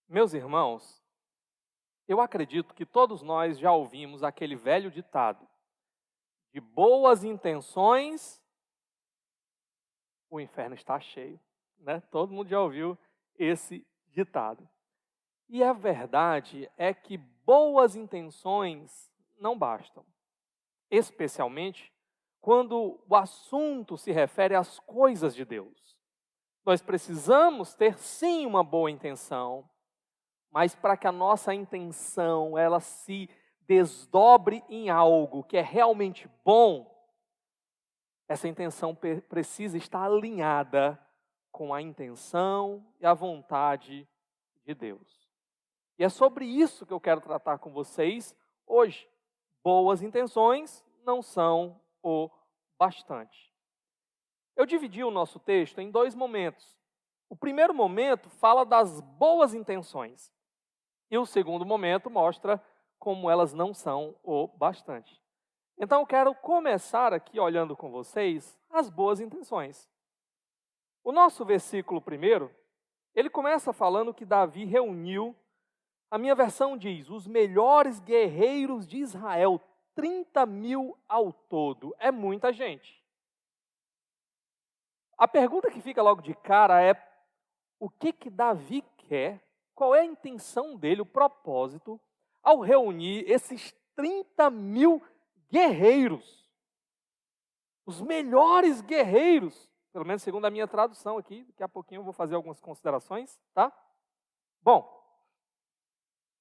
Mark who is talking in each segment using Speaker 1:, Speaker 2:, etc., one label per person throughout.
Speaker 1: Meus irmãos, eu acredito que todos nós já ouvimos aquele velho ditado: de boas intenções, o inferno está cheio, né? Todo mundo já ouviu esse ditado. E a verdade é que boas intenções não bastam, especialmente quando o assunto se refere às coisas de Deus. Nós precisamos ter sim uma boa intenção, mas para que a nossa intenção ela se desdobre em algo que é realmente bom, essa intenção precisa estar alinhada com a intenção e a vontade de Deus. E é sobre isso que eu quero tratar com vocês hoje. Boas intenções não são o bastante. Eu dividi o nosso texto em dois momentos. O primeiro momento fala das boas intenções. E o segundo momento mostra como elas não são o bastante. Então eu quero começar aqui olhando com vocês as boas intenções. O nosso versículo primeiro, ele começa falando que Davi reuniu, a minha versão diz, os melhores guerreiros de Israel, 30.000 ao todo. É muita gente. A pergunta que fica logo de cara é, o que Davi quer? Qual é a intenção dele, o propósito, ao reunir esses 30.000 guerreiros? Os melhores guerreiros, pelo menos segundo a minha tradução aqui, daqui a pouquinho eu vou fazer algumas considerações, tá? Bom,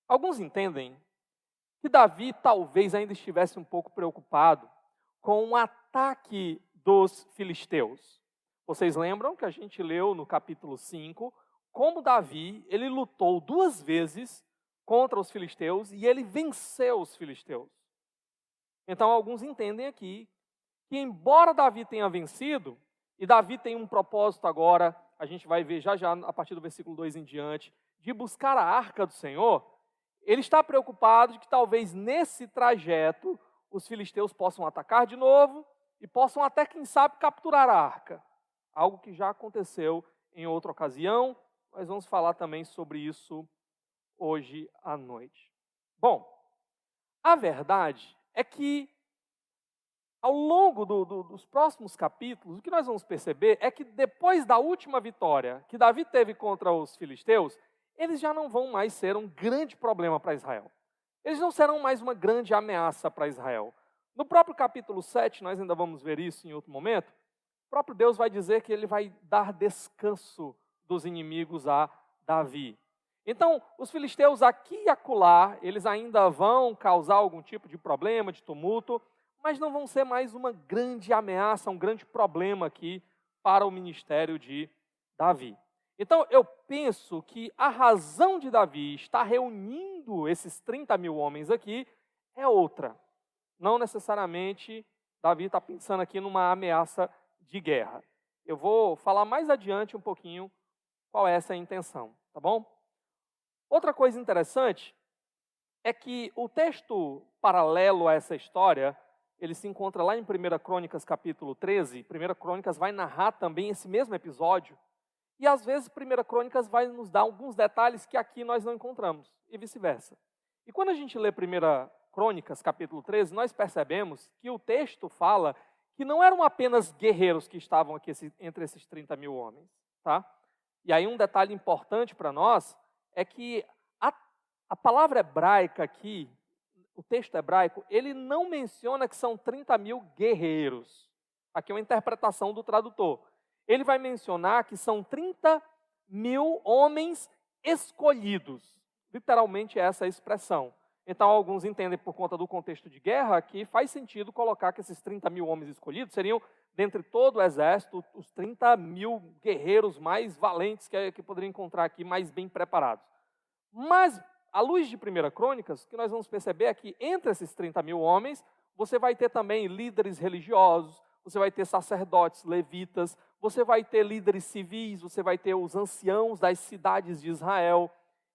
Speaker 1: alguns entendem que Davi talvez ainda estivesse um pouco preocupado com o ataque dos filisteus. Vocês lembram que a gente leu no capítulo 5, como Davi, ele lutou 2 vezes contra os filisteus e ele venceu os filisteus. Então alguns entendem aqui que embora Davi tenha vencido, e Davi tem um propósito agora, a gente vai ver já a partir do versículo 2 em diante, de buscar a arca do Senhor, ele está preocupado de que talvez nesse trajeto os filisteus possam atacar de novo e possam até, quem sabe, capturar a arca. Algo que já aconteceu em outra ocasião, nós vamos falar também sobre isso hoje à noite. Bom, a verdade é que ao longo dos próximos capítulos, o que nós vamos perceber é que depois da última vitória que Davi teve contra os filisteus, eles já não vão mais ser um grande problema para Israel. Eles não serão mais uma grande ameaça para Israel. No próprio capítulo 7, nós ainda vamos ver isso em outro momento, o próprio Deus vai dizer que ele vai dar descanso dos inimigos a Davi. Então, os filisteus aqui e acolá, eles ainda vão causar algum tipo de problema, de tumulto, mas não vão ser mais uma grande ameaça, um grande problema aqui para o ministério de Davi. Então, eu penso que a razão de Davi estar reunindo esses 30.000 homens aqui é outra. Não necessariamente Davi está pensando aqui numa ameaça de guerra. Eu vou falar mais adiante um pouquinho qual é essa intenção, tá bom? Outra coisa interessante é que o texto paralelo a essa história, ele se encontra lá em 1 Crônicas capítulo 13. 1 Crônicas vai narrar também esse mesmo episódio. E às vezes 1 Crônicas vai nos dar alguns detalhes que aqui nós não encontramos, e vice-versa. E quando a gente lê 1 Crônicas capítulo 13, nós percebemos que o texto fala que não eram apenas guerreiros que estavam aqui entre esses 30.000 homens. Tá? E aí um detalhe importante para nós é que a palavra hebraica aqui, o texto hebraico, ele não menciona que são 30.000 guerreiros. Aqui é uma interpretação do tradutor. Ele vai mencionar que são 30.000 homens escolhidos. Literalmente essa é a expressão. Então alguns entendem por conta do contexto de guerra que faz sentido colocar que esses 30.000 homens escolhidos seriam, dentre todo o exército, os 30.000 guerreiros mais valentes que poderiam encontrar aqui, mais bem preparados. Mas, à luz de 1 Crônicas, o que nós vamos perceber é que entre esses 30.000 homens, você vai ter também líderes religiosos, você vai ter sacerdotes, levitas, você vai ter líderes civis, você vai ter os anciãos das cidades de Israel.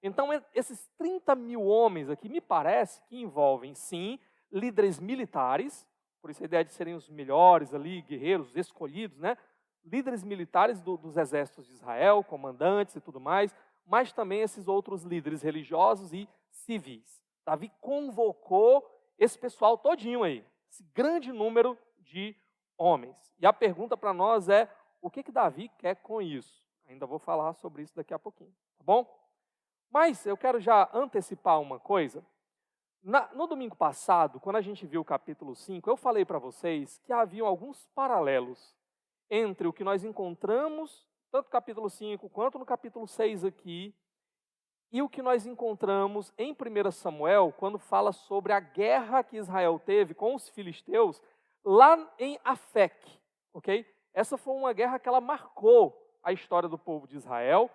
Speaker 1: Então, esses 30.000 homens aqui, me parece que envolvem, sim, líderes militares, por isso a ideia de serem os melhores ali, guerreiros escolhidos, né? Líderes militares dos exércitos de Israel, comandantes e tudo mais. mas também esses outros líderes religiosos e civis. Davi convocou esse pessoal todinho aí, esse grande número de homens. E a pergunta para nós é, o que Davi quer com isso? Ainda vou falar sobre isso daqui a pouquinho, tá bom? Mas eu quero já antecipar uma coisa. No domingo passado, quando a gente viu o capítulo 5, eu falei para vocês que haviam alguns paralelos entre o que nós encontramos, tanto no capítulo 5 quanto no capítulo 6 aqui, e o que nós encontramos em 1 Samuel, quando fala sobre a guerra que Israel teve com os filisteus, lá em Afec, ok? Essa foi uma guerra que ela marcou a história do povo de Israel.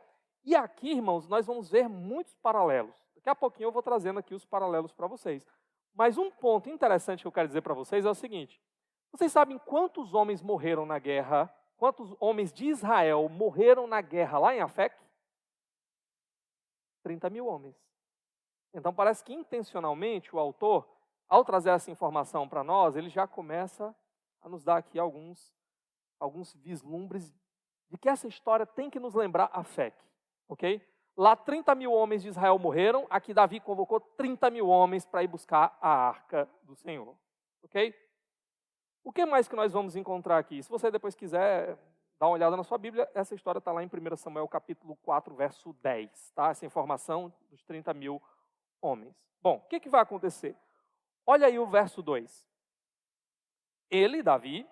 Speaker 1: E aqui, irmãos, nós vamos ver muitos paralelos. Daqui a pouquinho eu vou trazendo aqui os paralelos para vocês. Mas um ponto interessante que eu quero dizer para vocês é o seguinte. Vocês sabem quantos homens morreram na guerra, quantos homens de Israel morreram na guerra lá em Afec? 30 mil homens. Então parece que intencionalmente o autor, ao trazer essa informação para nós, ele já começa a nos dar aqui alguns vislumbres de que essa história tem que nos lembrar Afec, ok? Lá 30 mil homens de Israel morreram, aqui Davi convocou 30 mil homens para ir buscar a arca do Senhor, ok? O que mais que nós vamos encontrar aqui? Se você depois quiser dar uma olhada na sua Bíblia, essa história está lá em 1 Samuel capítulo 4, verso 10, tá? Essa informação dos 30 mil homens. Bom, o que vai acontecer? Olha aí o verso 2. Ele, Davi,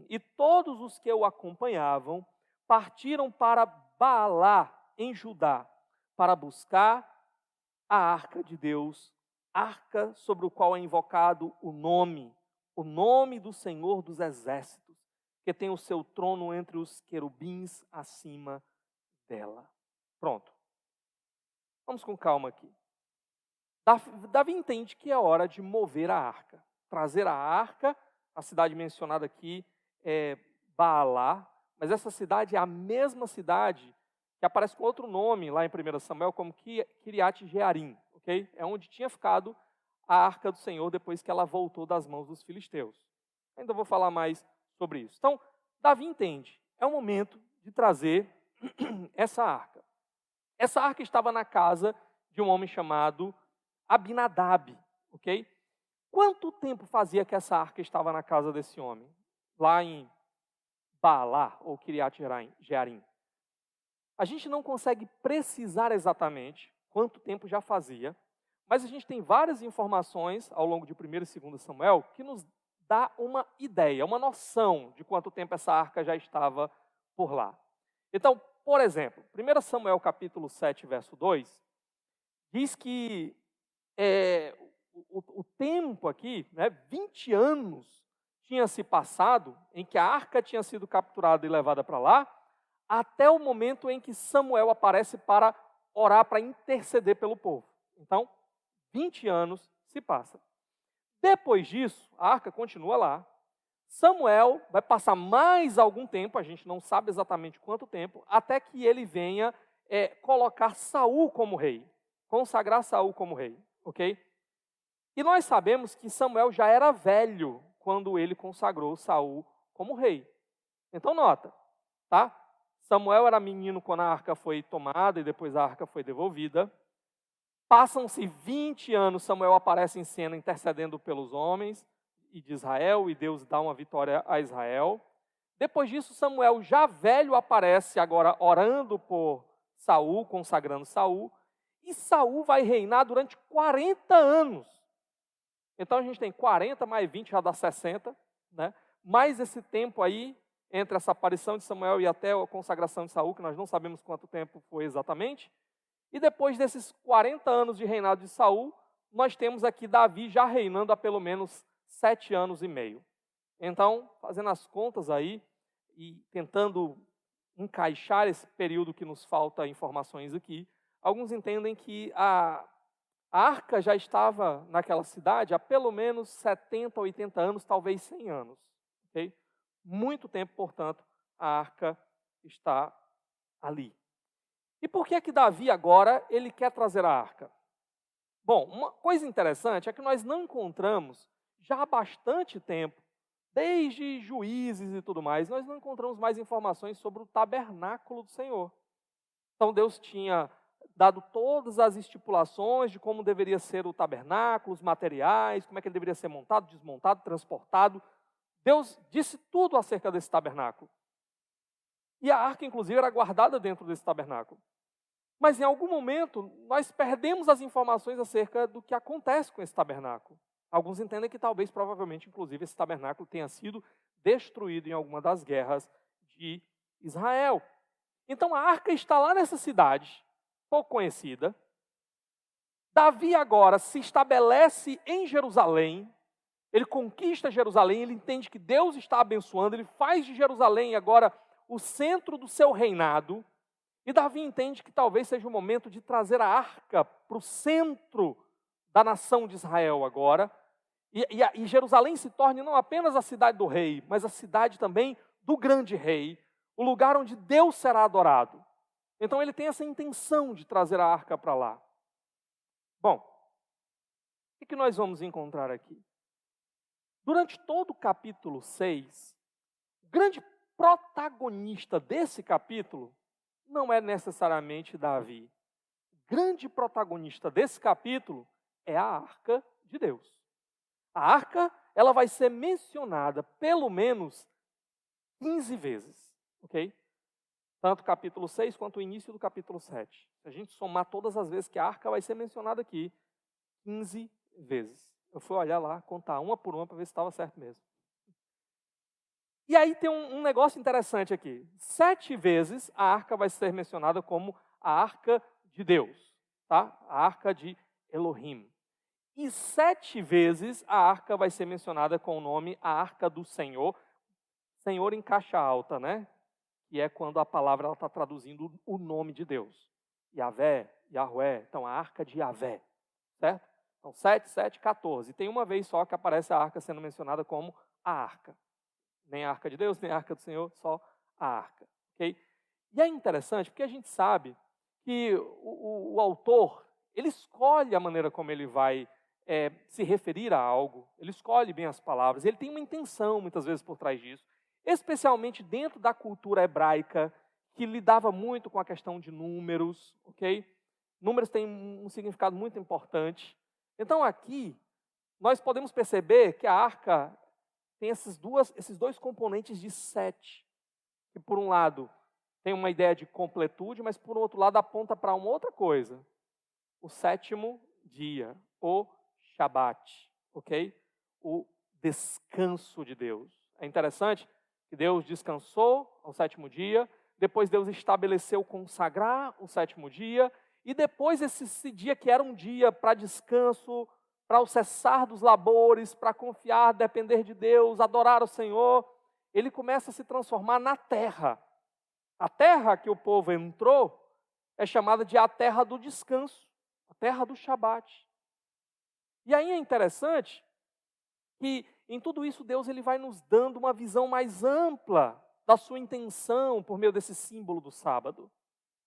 Speaker 1: e todos os que o acompanhavam partiram para Baalá, em Judá, para buscar a arca de Deus, arca sobre o qual é invocado o nome do Senhor dos Exércitos, que tem o seu trono entre os querubins acima dela. Pronto. Vamos com calma aqui. Davi entende que é hora de mover a arca, trazer a arca. A cidade mencionada aqui é Baalá, mas essa cidade é a mesma cidade que aparece com outro nome lá em 1 Samuel, como Kiriat Jearim, ok? É onde tinha ficado a arca do Senhor depois que ela voltou das mãos dos filisteus. Ainda vou falar mais sobre isso. Então, Davi entende, é o momento de trazer essa arca. Essa arca estava na casa de um homem chamado Abinadab, ok? Quanto tempo fazia que essa arca estava na casa desse homem? Lá em Baalá, ou Kiriat Jearim. A gente não consegue precisar exatamente quanto tempo já fazia, mas a gente tem várias informações ao longo de 1 e 2 Samuel que nos dá uma ideia, uma noção de quanto tempo essa arca já estava por lá. Então, por exemplo, 1 Samuel capítulo 7, verso 2, diz que o tempo aqui, 20 anos tinha se passado em que a arca tinha sido capturada e levada para lá, até o momento em que Samuel aparece para orar, para interceder pelo povo. Então, 20 anos se passa. Depois disso, a arca continua lá. Samuel vai passar mais algum tempo, a gente não sabe exatamente quanto tempo, até que ele venha colocar Saul como rei, consagrar Saul como rei, ok? E nós sabemos que Samuel já era velho quando ele consagrou Saul como rei. Então nota, tá? Samuel era menino quando a arca foi tomada e depois a arca foi devolvida. Passam-se 20 anos, Samuel aparece em cena intercedendo pelos homens e de Israel, e Deus dá uma vitória a Israel. Depois disso, Samuel, já velho, aparece agora orando por Saul, consagrando Saul, e Saul vai reinar durante 40 anos. Então a gente tem 40 mais 20 já dá 60, né? Mais esse tempo aí, entre essa aparição de Samuel e até a consagração de Saul, que nós não sabemos quanto tempo foi exatamente. E depois desses 40 anos de reinado de Saul, nós temos aqui Davi já reinando há pelo menos 7 anos e meio. Então, fazendo as contas aí e tentando encaixar esse período que nos falta informações aqui, alguns entendem que a arca já estava naquela cidade há pelo menos 70, 80 anos, talvez 100 anos. Okay? Muito tempo, portanto, a arca está ali. E por que Davi agora ele quer trazer a arca? Bom, uma coisa interessante é que nós não encontramos já há bastante tempo, desde Juízes e tudo mais, nós não encontramos mais informações sobre o tabernáculo do Senhor. Então Deus tinha dado todas as estipulações de como deveria ser o tabernáculo, os materiais, como é que ele deveria ser montado, desmontado, transportado. Deus disse tudo acerca desse tabernáculo. E a arca, inclusive, era guardada dentro desse tabernáculo. Mas em algum momento, nós perdemos as informações acerca do que acontece com esse tabernáculo. Alguns entendem que talvez, provavelmente, inclusive, esse tabernáculo tenha sido destruído em alguma das guerras de Israel. Então a arca está lá nessa cidade, pouco conhecida. Davi agora se estabelece em Jerusalém, ele conquista Jerusalém, ele entende que Deus está abençoando, ele faz de Jerusalém agora o centro do seu reinado. E Davi entende que talvez seja o momento de trazer a arca para o centro da nação de Israel agora. E Jerusalém se torne não apenas a cidade do rei, mas a cidade também do grande rei, o lugar onde Deus será adorado. Então ele tem essa intenção de trazer a arca para lá. Bom, o que nós vamos encontrar aqui? Durante todo o capítulo 6, o grande protagonista desse capítulo não é necessariamente Davi. O grande protagonista desse capítulo é a arca de Deus. A arca, ela vai ser mencionada pelo menos 15 vezes, ok? Tanto o capítulo 6 quanto o início do capítulo 7. Se a gente somar todas as vezes que a arca vai ser mencionada aqui, 15 vezes. Eu fui olhar lá, contar uma por uma para ver se estava certo mesmo. E aí tem um negócio interessante aqui. 7 vezes a arca vai ser mencionada como a arca de Deus, tá? A arca de Elohim. E 7 vezes a arca vai ser mencionada com o nome a arca do Senhor. Senhor em caixa alta, né? Que é quando a palavra está traduzindo o nome de Deus. Yavé, Yahvé, então a arca de Yavé, certo? Então 7, 7, 14. E tem uma vez só que aparece a arca sendo mencionada como a arca. Nem a arca de Deus, nem a arca do Senhor, só a arca. Okay? E é interessante porque a gente sabe que o autor, ele escolhe a maneira como ele vai se referir a algo, ele escolhe bem as palavras, ele tem uma intenção muitas vezes por trás disso, especialmente dentro da cultura hebraica, que lidava muito com a questão de números, ok? Números têm um significado muito importante. Então aqui, nós podemos perceber que a arca tem esses dois componentes de 7, que por um lado tem uma ideia de completude, mas por outro lado aponta para uma outra coisa, o 7º dia, o Shabat, ok? O descanso de Deus. É interessante que Deus descansou ao 7º dia, depois Deus estabeleceu consagrar o 7º dia, e depois esse dia que era um dia para descanso, para o cessar dos labores, para confiar, depender de Deus, adorar o Senhor, ele começa a se transformar na terra. A terra que o povo entrou é chamada de a terra do descanso, a terra do Shabat. E aí é interessante que em tudo isso Deus ele vai nos dando uma visão mais ampla da sua intenção por meio desse símbolo do sábado.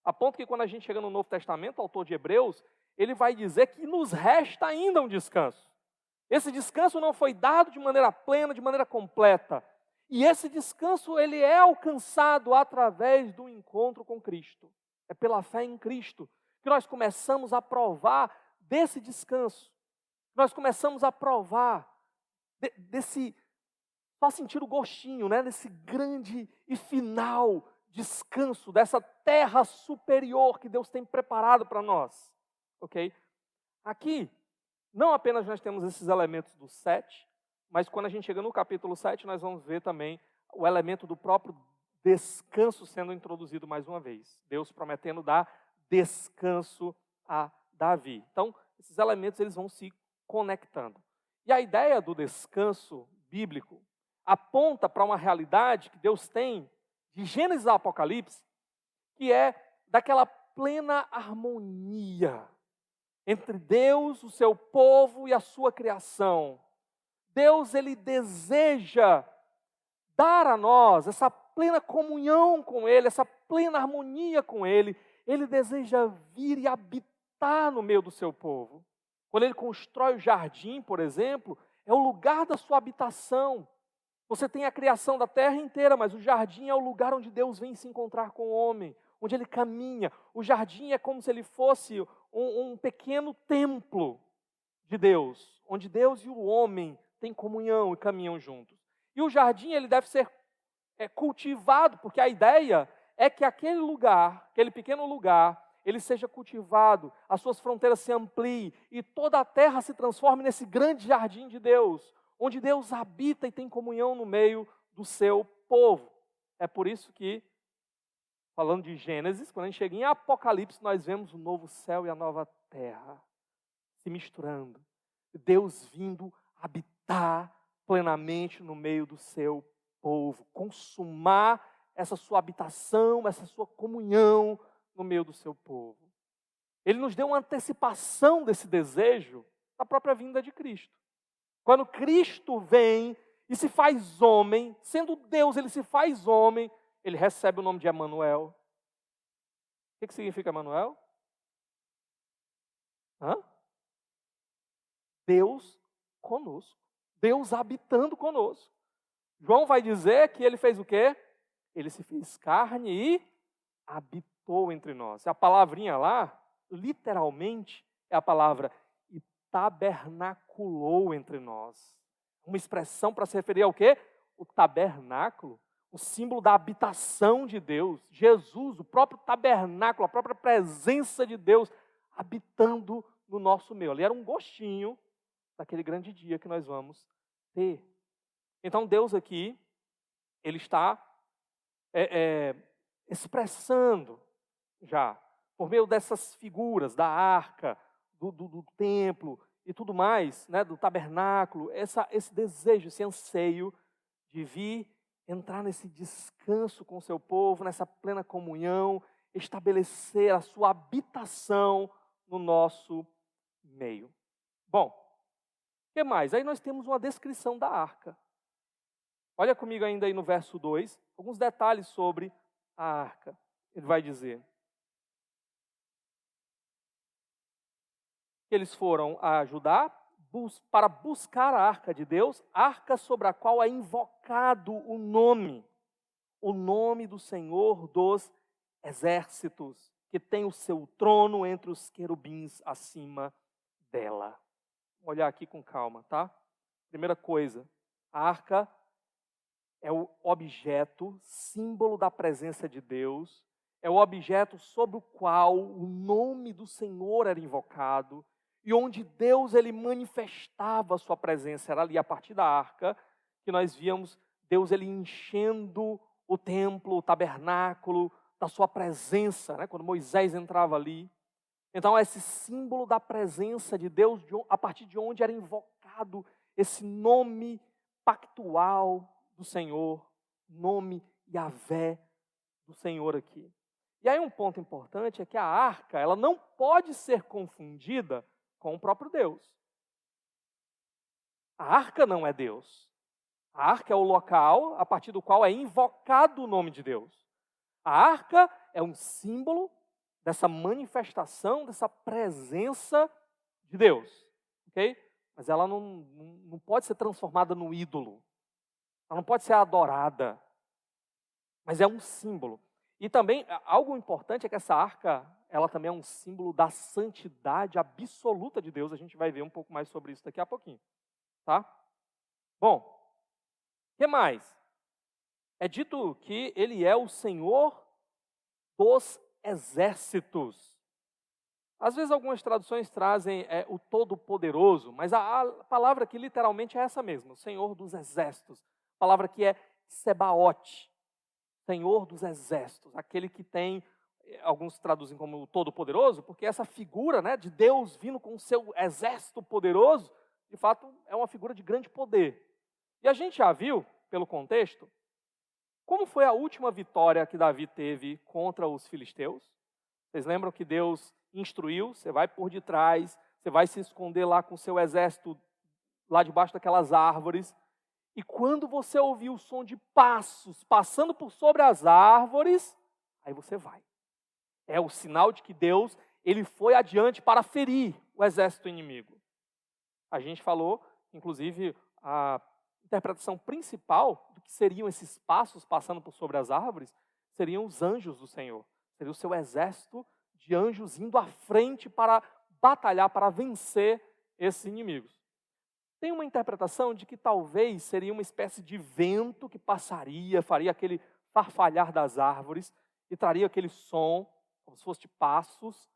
Speaker 1: A ponto que quando a gente chega no Novo Testamento, o autor de Hebreus, ele vai dizer que nos resta ainda um descanso. Esse descanso não foi dado de maneira plena, de maneira completa. E esse descanso ele é alcançado através do encontro com Cristo. É pela fé em Cristo que nós começamos a provar desse descanso. Nós começamos a provar desse, só sentir o gostinho, né, desse grande e final descanso, dessa terra superior que Deus tem preparado para nós. Ok? Aqui, não apenas nós temos esses elementos do 7, mas quando a gente chega no capítulo 7, nós vamos ver também o elemento do próprio descanso sendo introduzido mais uma vez. Deus prometendo dar descanso a Davi. Então, esses elementos eles vão se conectando. E a ideia do descanso bíblico aponta para uma realidade que Deus tem de Gênesis a Apocalipse, que é daquela plena harmonia entre Deus, o seu povo e a sua criação. Deus, ele deseja dar a nós essa plena comunhão com Ele, essa plena harmonia com Ele. Ele deseja vir e habitar no meio do seu povo. Quando Ele constrói o jardim, por exemplo, é o lugar da sua habitação. Você tem a criação da terra inteira, mas o jardim é o lugar onde Deus vem se encontrar com o homem, onde ele caminha. O jardim é como se ele fosse um pequeno templo de Deus, onde Deus e o homem têm comunhão e caminham juntos. E o jardim ele deve ser cultivado, porque a ideia é que aquele lugar, aquele pequeno lugar, ele seja cultivado, as suas fronteiras se ampliem e toda a terra se transforme nesse grande jardim de Deus, onde Deus habita e tem comunhão no meio do seu povo. É por isso que, falando de Gênesis, quando a gente chega em Apocalipse, nós vemos o novo céu e a nova terra se misturando. Deus vindo habitar plenamente no meio do seu povo, consumar essa sua habitação, essa sua comunhão no meio do seu povo. Ele nos deu uma antecipação desse desejo da própria vinda de Cristo. Quando Cristo vem e se faz homem, sendo Deus, ele se faz homem, ele recebe o nome de Emanuel. O que significa Emanuel? Deus conosco. Deus habitando conosco. João vai dizer que ele fez o quê? Ele se fez carne e habitou entre nós. A palavrinha lá, literalmente, é a palavra e tabernaculou entre nós. Uma expressão para se referir ao quê? O tabernáculo, o símbolo da habitação de Deus. Jesus, o próprio tabernáculo, a própria presença de Deus habitando no nosso meio. Ali era um gostinho daquele grande dia que nós vamos ter. Então Deus aqui, ele está expressando já, por meio dessas figuras, da arca, do templo e tudo mais, né, do tabernáculo, esse desejo, esse anseio de vir, entrar nesse descanso com o seu povo, nessa plena comunhão, estabelecer a sua habitação no nosso meio. Bom, o que mais? Aí nós temos uma descrição da arca. Olha comigo ainda aí no verso 2, alguns detalhes sobre a arca. Ele vai dizer que eles foram a Judá para buscar a arca de Deus, arca sobre a qual é invocado o nome do Senhor dos exércitos, que tem o seu trono entre os querubins acima dela. Vamos olhar aqui com calma, tá? Primeira coisa, a arca é o objeto, símbolo da presença de Deus, é o objeto sobre o qual o nome do Senhor era invocado, e onde Deus ele manifestava a sua presença, era ali a partir da arca, que nós víamos Deus ele enchendo o templo, o tabernáculo, da sua presença, né? Quando Moisés entrava ali. Então, esse símbolo da presença de Deus, a partir de onde era invocado esse nome pactual do Senhor, nome Yahvé do Senhor aqui. E aí um ponto importante é que a arca, ela não pode ser confundida com o próprio Deus. A arca não é Deus. A arca é o local a partir do qual é invocado o nome de Deus. A arca é um símbolo dessa manifestação, dessa presença de Deus. Ok? Mas ela não pode ser transformada no ídolo. Ela não pode ser adorada, mas é um símbolo. E também, algo importante é que essa arca, ela também é um símbolo da santidade absoluta de Deus. A gente vai ver um pouco mais sobre isso daqui a pouquinho. Tá? Bom, o que mais? É dito que ele é o Senhor dos exércitos. Às vezes algumas traduções trazem o Todo-Poderoso, mas a palavra aqui literalmente é essa mesma, o Senhor dos exércitos. A palavra que é Sebaote, Senhor dos exércitos, aquele que tem, alguns traduzem como o Todo-Poderoso, porque essa figura, né, de Deus vindo com o seu exército poderoso, de fato é uma figura de grande poder. E a gente já viu, pelo contexto, como foi a última vitória que Davi teve contra os filisteus? Vocês lembram que Deus instruiu, você vai por detrás, você vai se esconder lá com o seu exército, lá debaixo daquelas árvores, e quando você ouvir o som de passos passando por sobre as árvores, aí você vai. É o sinal de que Deus, ele foi adiante para ferir o exército inimigo. A gente falou, inclusive, a interpretação principal do que seriam esses passos passando por sobre as árvores, seriam os anjos do Senhor. Seria o seu exército de anjos indo à frente para batalhar, para vencer esses inimigos. Tem uma interpretação de que talvez seria uma espécie de vento que passaria, faria aquele farfalhar das árvores e traria aquele som, como se fosse de passos,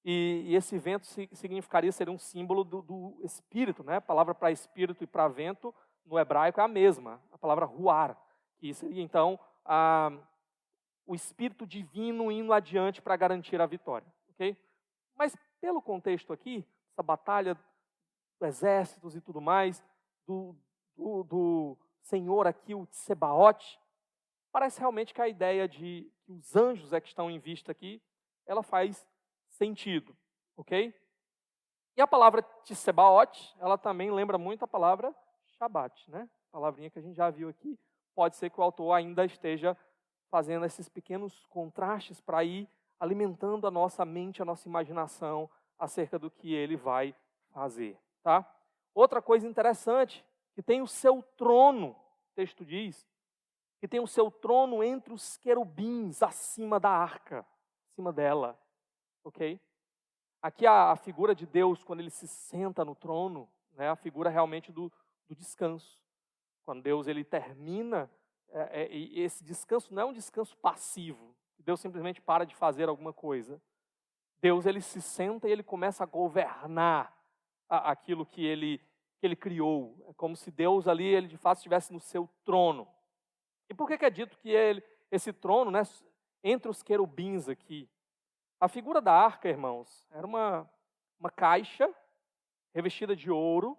Speaker 1: e esse vento significaria, seria um símbolo do espírito, né? A palavra para espírito e para vento no hebraico é a mesma, a palavra ruar, que seria então o espírito divino indo adiante para garantir a vitória, ok? Mas pelo contexto aqui, essa batalha dos exércitos e tudo mais, do Senhor aqui, o Tsebaote, parece realmente que a ideia de que os anjos é que estão em vista aqui, ela faz sentido, ok? E a palavra Tsebaote, ela também lembra muito a palavra Shabat, né? Palavrinha que a gente já viu aqui. Pode ser que o autor ainda esteja fazendo esses pequenos contrastes para ir alimentando a nossa mente, a nossa imaginação acerca do que ele vai fazer, tá? Outra coisa interessante, que tem o seu trono, o texto diz, que tem o seu trono entre os querubins, acima da arca, acima dela, ok? Aqui a figura de Deus, quando ele se senta no trono, né, a figura realmente do descanso. Quando Deus ele termina, e esse descanso não é um descanso passivo, Deus simplesmente para de fazer alguma coisa. Deus ele se senta e ele começa a governar aquilo que ele criou. É como se Deus ali, ele de fato estivesse no seu trono. E por que é dito que esse trono, né, entre os querubins aqui? A figura da arca, irmãos, era uma caixa revestida de ouro.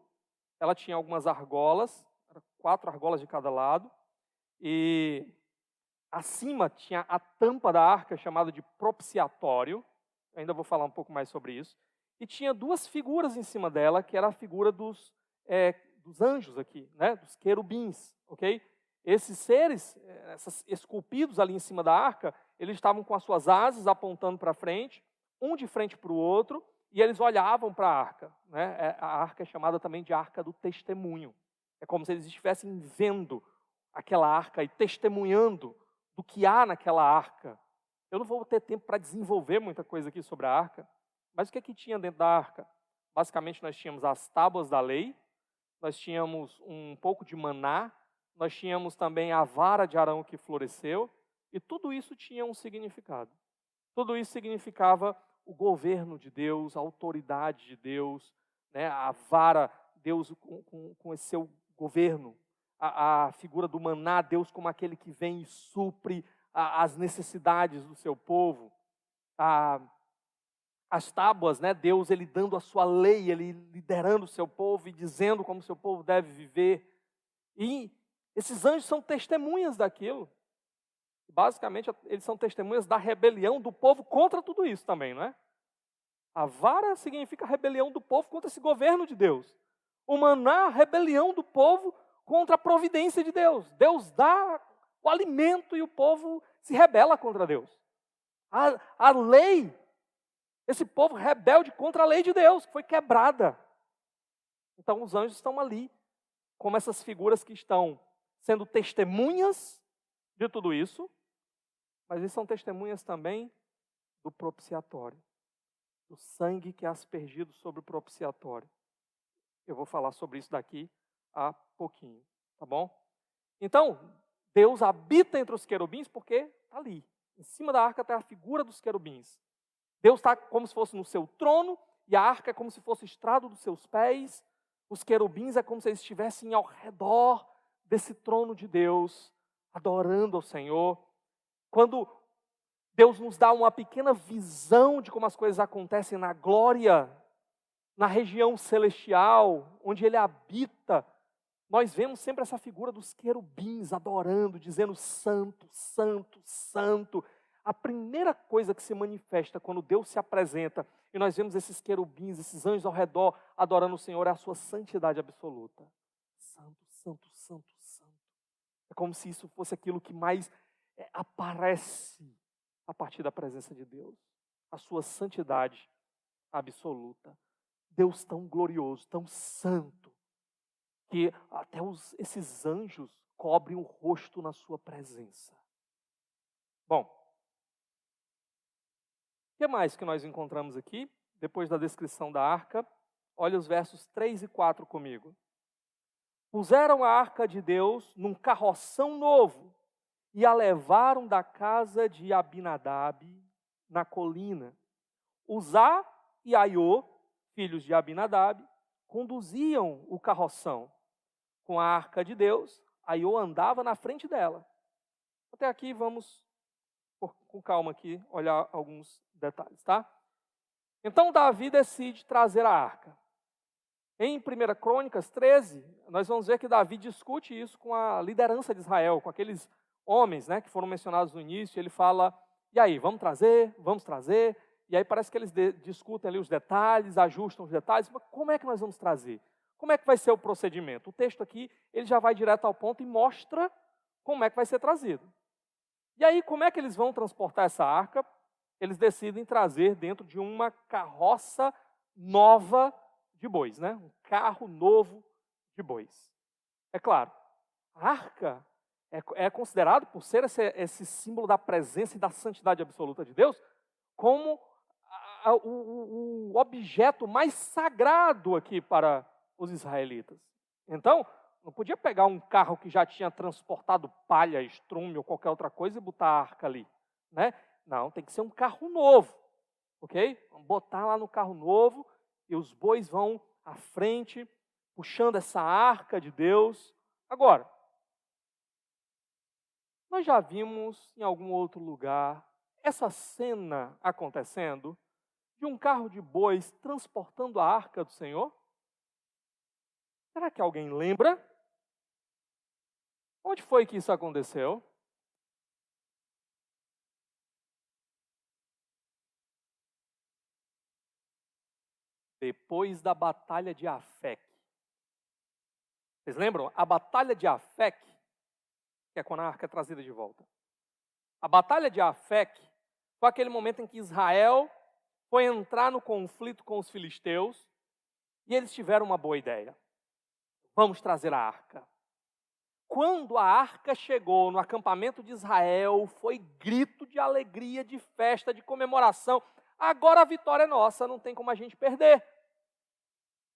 Speaker 1: Ela tinha algumas argolas, 4 argolas de cada lado. E acima tinha a tampa da arca, chamada de propiciatório. Eu ainda vou falar um pouco mais sobre isso. E tinha 2 figuras em cima dela, que era a figura dos anjos aqui, né? Dos querubins, ok? Esses seres, esculpidos ali em cima da arca, eles estavam com as suas asas apontando para frente, um de frente para o outro, e eles olhavam para a arca, né? A arca é chamada também de arca do testemunho. É como se eles estivessem vendo aquela arca e testemunhando do que há naquela arca. Eu não vou ter tempo para desenvolver muita coisa aqui sobre a arca, mas o que é que tinha dentro da arca? Basicamente nós tínhamos as tábuas da lei, nós tínhamos um pouco de maná, nós tínhamos também a vara de Arão que floresceu, e tudo isso tinha um significado. Tudo isso significava o governo de Deus, a autoridade de Deus, né? A vara, Deus com esse seu governo, a figura do maná, Deus como aquele que vem e supre as necessidades do seu povo, as tábuas, né? Deus ele dando a sua lei, ele liderando o seu povo e dizendo como o seu povo deve viver. E esses anjos são testemunhas daquilo. Basicamente, eles são testemunhas da rebelião do povo contra tudo isso também, não é? A vara significa a rebelião do povo contra esse governo de Deus. O maná, a rebelião do povo contra a providência de Deus. Deus dá o alimento e o povo se rebela contra Deus. A lei, esse povo rebelde contra a lei de Deus, que foi quebrada. Então os anjos estão ali, como essas figuras que estão sendo testemunhas de tudo isso, mas eles são testemunhas também do propiciatório, do sangue que é aspergido sobre o propiciatório. Eu vou falar sobre isso daqui a pouquinho, tá bom? Então, Deus habita entre os querubins porque está ali. Em cima da arca está a figura dos querubins. Deus está como se fosse no seu trono, e a arca é como se fosse o estrado dos seus pés. Os querubins é como se eles estivessem ao redor desse trono de Deus, adorando ao Senhor. Quando Deus nos dá uma pequena visão de como as coisas acontecem na glória, na região celestial, onde Ele habita, nós vemos sempre essa figura dos querubins adorando, dizendo santo, santo, santo. A primeira coisa que se manifesta quando Deus se apresenta e nós vemos esses querubins, esses anjos ao redor adorando o Senhor, é a sua santidade absoluta. Santo, santo, santo, santo. É como se isso fosse aquilo que mais aparece a partir da presença de Deus. A sua santidade absoluta. Deus tão glorioso, tão santo, que até esses anjos cobrem o rosto na sua presença. Bom, que mais que nós encontramos aqui, depois da descrição da arca? Olha os versos 3 e 4 comigo. Puseram a arca de Deus num carroção novo e a levaram da casa de Abinadab na colina. Uzá e Aiô, filhos de Abinadab, conduziam o carroção. Com a arca de Deus, Aiô andava na frente dela. Até aqui vamos, com calma aqui, olhar alguns detalhes, tá? Então Davi decide trazer a arca. Em 1 Crônicas 13, nós vamos ver que Davi discute isso com a liderança de Israel, com aqueles homens, né, que foram mencionados no início. Ele fala, e aí, vamos trazer? Vamos trazer? E aí parece que eles discutem ali os detalhes, ajustam os detalhes, mas como é que nós vamos trazer? Como é que vai ser o procedimento? O texto aqui, ele já vai direto ao ponto e mostra como é que vai ser trazido. E aí, como é que eles vão transportar essa arca? Eles decidem trazer dentro de uma carroça nova de bois, né? Um carro novo de bois. É claro, a arca é considerado, por ser esse símbolo da presença e da santidade absoluta de Deus, como o objeto mais sagrado aqui para os israelitas. Então, não podia pegar um carro que já tinha transportado palha, estrume ou qualquer outra coisa e botar a arca ali, né? Não, tem que ser um carro novo, ok? Vamos botar lá no carro novo e os bois vão à frente, puxando essa arca de Deus. Agora, nós já vimos em algum outro lugar essa cena acontecendo de um carro de bois transportando a arca do Senhor? Será que alguém lembra? Onde foi que isso aconteceu? Depois da batalha de Afec. Vocês lembram? A batalha de Afec, que é quando a arca é trazida de volta. A batalha de Afec foi aquele momento em que Israel foi entrar no conflito com os filisteus e eles tiveram uma boa ideia. Vamos trazer a arca. Quando a arca chegou no acampamento de Israel, foi grito de alegria, de festa, de comemoração. Agora a vitória é nossa, não tem como a gente perder.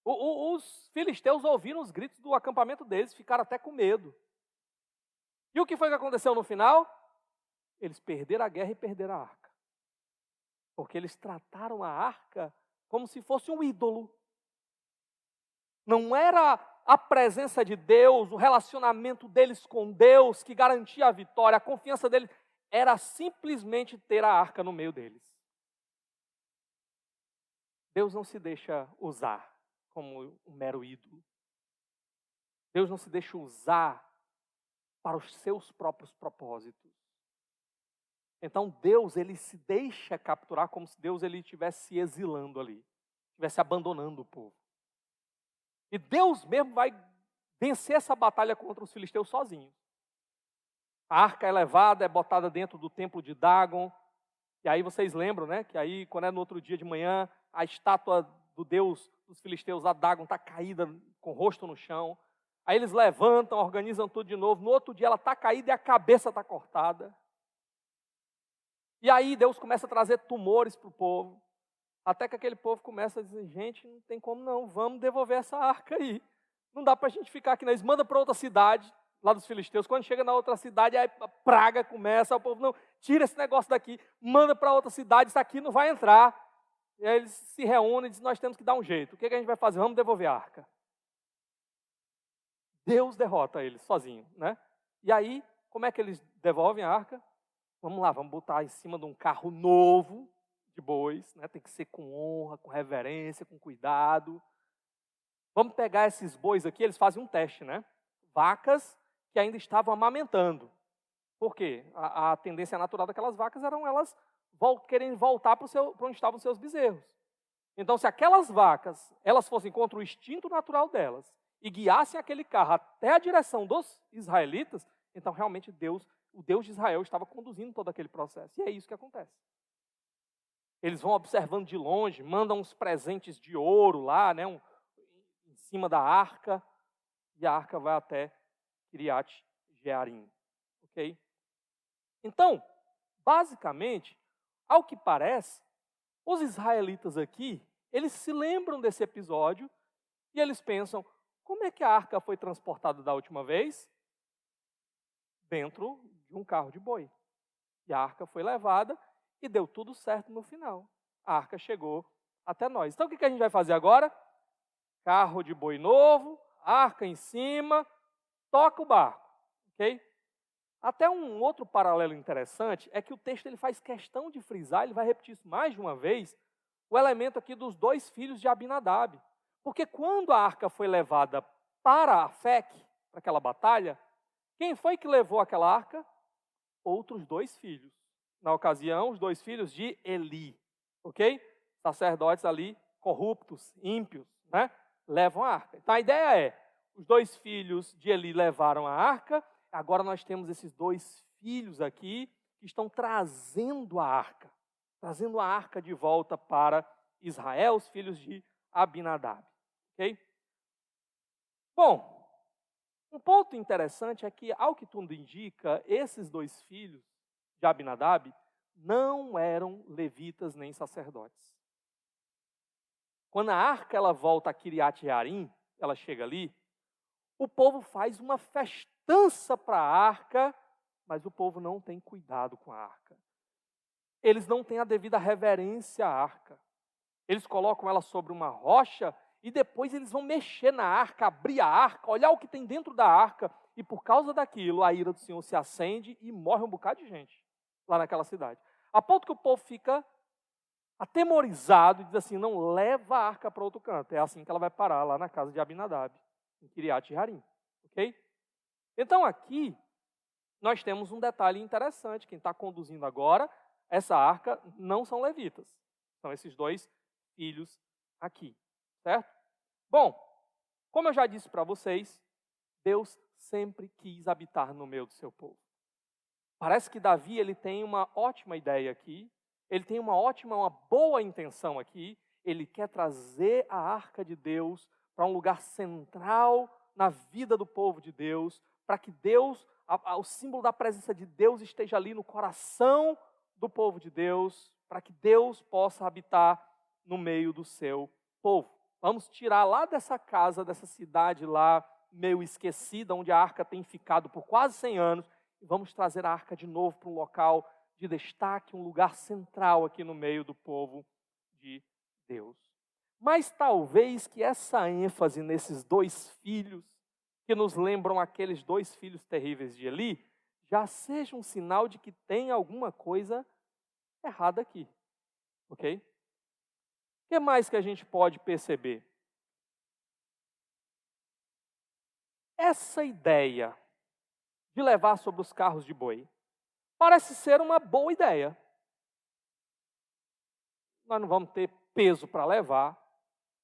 Speaker 1: Os filisteus ouviram os gritos do acampamento deles, ficaram até com medo. E o que foi que aconteceu no final? Eles perderam a guerra e perderam a arca. Porque eles trataram a arca como se fosse um ídolo. Não era a presença de Deus, o relacionamento deles com Deus que garantia a vitória, a confiança deles, era simplesmente ter a arca no meio deles. Deus não se deixa usar como um mero ídolo. Deus não se deixa usar para os seus próprios propósitos. Então Deus, ele se deixa capturar como se Deus ele estivesse se exilando ali, estivesse abandonando o povo. E Deus mesmo vai vencer essa batalha contra os filisteus sozinho. A arca é levada, é botada dentro do templo de Dagon. E aí vocês lembram, né? Que aí, quando é no outro dia de manhã, a estátua do deus dos filisteus, a Dagon, está caída com o rosto no chão. Aí eles levantam, organizam tudo de novo. No outro dia ela está caída e a cabeça está cortada. E aí Deus começa a trazer tumores para o povo. Até que aquele povo começa a dizer, gente, não tem como não, vamos devolver essa arca aí. Não dá para a gente ficar aqui, não. Eles mandam para outra cidade, lá dos filisteus. Quando chega na outra cidade, aí a praga começa, o povo, não, tira esse negócio daqui, manda para outra cidade, isso aqui não vai entrar. E aí eles se reúnem e dizem, nós temos que dar um jeito. O que a gente vai fazer? Vamos devolver a arca. Deus derrota eles sozinho, né? E aí, como é que eles devolvem a arca? Vamos lá, vamos botar em cima de um carro novo, de bois, né? Tem que ser com honra, com reverência, com cuidado. Vamos pegar esses bois aqui, eles fazem um teste, né? Vacas que ainda estavam amamentando. Por quê? A tendência natural daquelas vacas eram elas querem voltar para onde estavam os seus bezerros. Então, se aquelas vacas, elas fossem contra o instinto natural delas e guiassem aquele carro até a direção dos israelitas, então realmente o Deus de Israel estava conduzindo todo aquele processo. E é isso que acontece. Eles vão observando de longe, mandam uns presentes de ouro lá, né, em cima da arca, e a arca vai até Kiriat Jearim. Ok? Então, basicamente, ao que parece, Os israelitas aqui, eles se lembram desse episódio e eles pensam, como é que a arca foi transportada da última vez? Dentro de um carro de boi. E a arca foi levada e deu tudo certo no final. A arca chegou até nós. Então o que a gente vai fazer agora? Carro de boi novo, arca em cima, toca o barco, ok? Até um outro paralelo interessante é que o texto ele faz questão de frisar, ele vai repetir isso mais de uma vez, o elemento aqui dos 2 filhos de Abinadab. Porque quando a arca foi levada para a Afec, para aquela batalha, quem foi que levou aquela arca? Outros 2 filhos. Na ocasião, os 2 filhos de Eli, ok? Sacerdotes ali, corruptos, ímpios, né? Levam a arca. Então a ideia é, os 2 filhos de Eli levaram a arca, agora nós temos esses 2 filhos aqui que estão trazendo a arca de volta para Israel, os filhos de Abinadab, ok? Bom, um ponto interessante é que, ao que tudo indica, esses 2 filhos de Abinadab não eram levitas nem sacerdotes. Quando a arca ela volta a Kiriat Jearim, ela chega ali, o povo faz uma festança para a arca, mas o povo não tem cuidado com a arca. Eles não têm a devida reverência à arca. Eles colocam ela sobre uma rocha e depois eles vão mexer na arca, abrir a arca, olhar o que tem dentro da arca. E por causa daquilo, a ira do Senhor se acende e morre um bocado de gente lá naquela cidade. A ponto que o povo fica atemorizado e diz assim, não, leva a arca para outro canto. É assim que ela vai parar lá na casa de Abinadab, em Kiriat Jearim. Ok? Então aqui, nós temos um detalhe interessante. Quem está conduzindo agora essa arca não são levitas. São esses 2 filhos aqui. Certo? Bom, como eu já disse para vocês, Deus sempre quis habitar no meio do seu povo. Parece que Davi ele tem uma ótima ideia aqui, ele tem uma boa intenção aqui, ele quer trazer a arca de Deus para um lugar central na vida do povo de Deus, para que Deus, o símbolo da presença de Deus esteja ali no coração do povo de Deus, para que Deus possa habitar no meio do seu povo. Vamos tirar lá dessa casa, dessa cidade lá, meio esquecida, onde a arca tem ficado por quase 100 anos, e vamos trazer a arca de novo para um local de destaque, um lugar central aqui no meio do povo de Deus. Mas talvez que essa ênfase nesses 2 filhos, que nos lembram aqueles 2 filhos terríveis de Eli, já seja um sinal de que tem alguma coisa errada aqui. Ok? O que mais que a gente pode perceber? Essa ideia de levar sobre os carros de boi parece ser uma boa ideia. Nós não vamos ter peso para levar,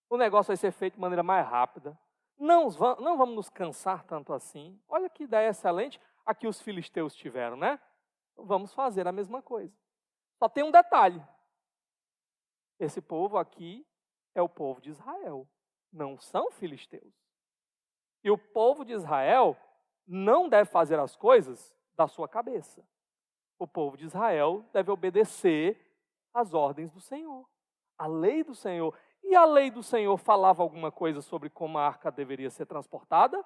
Speaker 1: o negócio vai ser feito de maneira mais rápida, não vamos nos cansar tanto assim. Olha que ideia excelente a que os filisteus tiveram, né? Vamos fazer a mesma coisa. Só tem um detalhe. Esse povo aqui é o povo de Israel, não são filisteus. E o povo de Israel não deve fazer as coisas da sua cabeça. O povo de Israel deve obedecer às ordens do Senhor, a lei do Senhor. E a lei do Senhor falava alguma coisa sobre como a arca deveria ser transportada?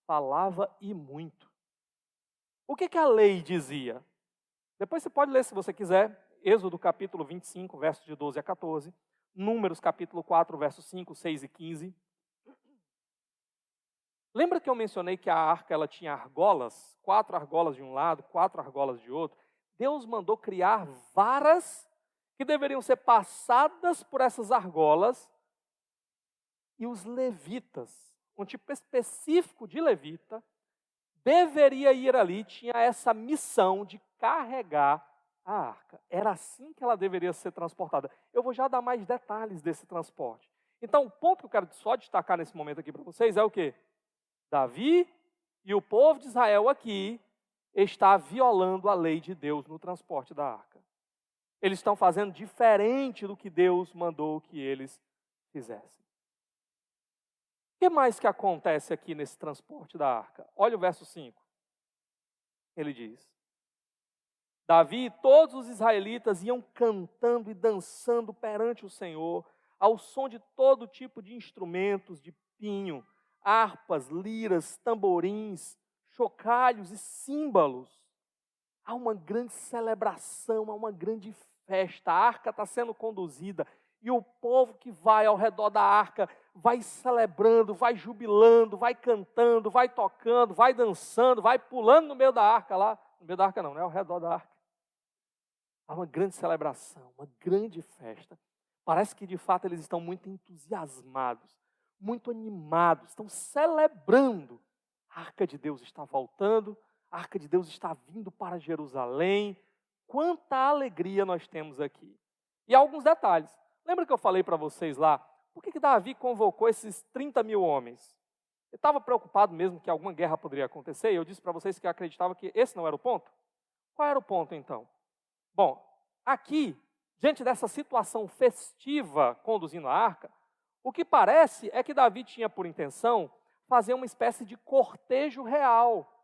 Speaker 1: Falava e muito. O que a lei dizia? Depois você pode ler se você quiser. Êxodo capítulo 25, versos de 12 a 14. Números capítulo 4, versos 5, 6 e 15. Lembra que eu mencionei que a arca ela tinha argolas? 4 argolas de um lado, 4 argolas de outro. Deus mandou criar varas que deveriam ser passadas por essas argolas. E os levitas, um tipo específico de levita, deveria ir ali, tinha essa missão de carregar a arca. Era assim que ela deveria ser transportada. Eu vou já dar mais detalhes desse transporte. Então, o ponto que eu quero só destacar nesse momento aqui para vocês é o quê? Davi e o povo de Israel aqui está violando a lei de Deus no transporte da arca. Eles estão fazendo diferente do que Deus mandou que eles fizessem. O que mais que acontece aqui nesse transporte da arca? Olha o verso 5. Ele diz: Davi e todos os israelitas iam cantando e dançando perante o Senhor, ao som de todo tipo de instrumentos, de pinho, harpas, liras, tamborins, chocalhos e símbolos. Há uma grande celebração, há uma grande festa, a arca está sendo conduzida, e o povo que vai ao redor da arca vai celebrando, vai jubilando, vai cantando, vai tocando, vai dançando, vai pulando no meio da arca lá. No meio da arca não, né? Ao redor da arca. Há uma grande celebração, uma grande festa. Parece que de fato eles estão muito entusiasmados, muito animados, estão celebrando. A arca de Deus está voltando, a arca de Deus está vindo para Jerusalém. Quanta alegria nós temos aqui. E alguns detalhes. Lembra que eu falei para vocês lá, por que Davi convocou esses 30 mil homens? Ele estava preocupado mesmo que alguma guerra poderia acontecer, e eu disse para vocês que eu acreditava que esse não era o ponto. Qual era o ponto então? Bom, aqui, diante dessa situação festiva conduzindo a arca, o que parece é que Davi tinha por intenção fazer uma espécie de cortejo real.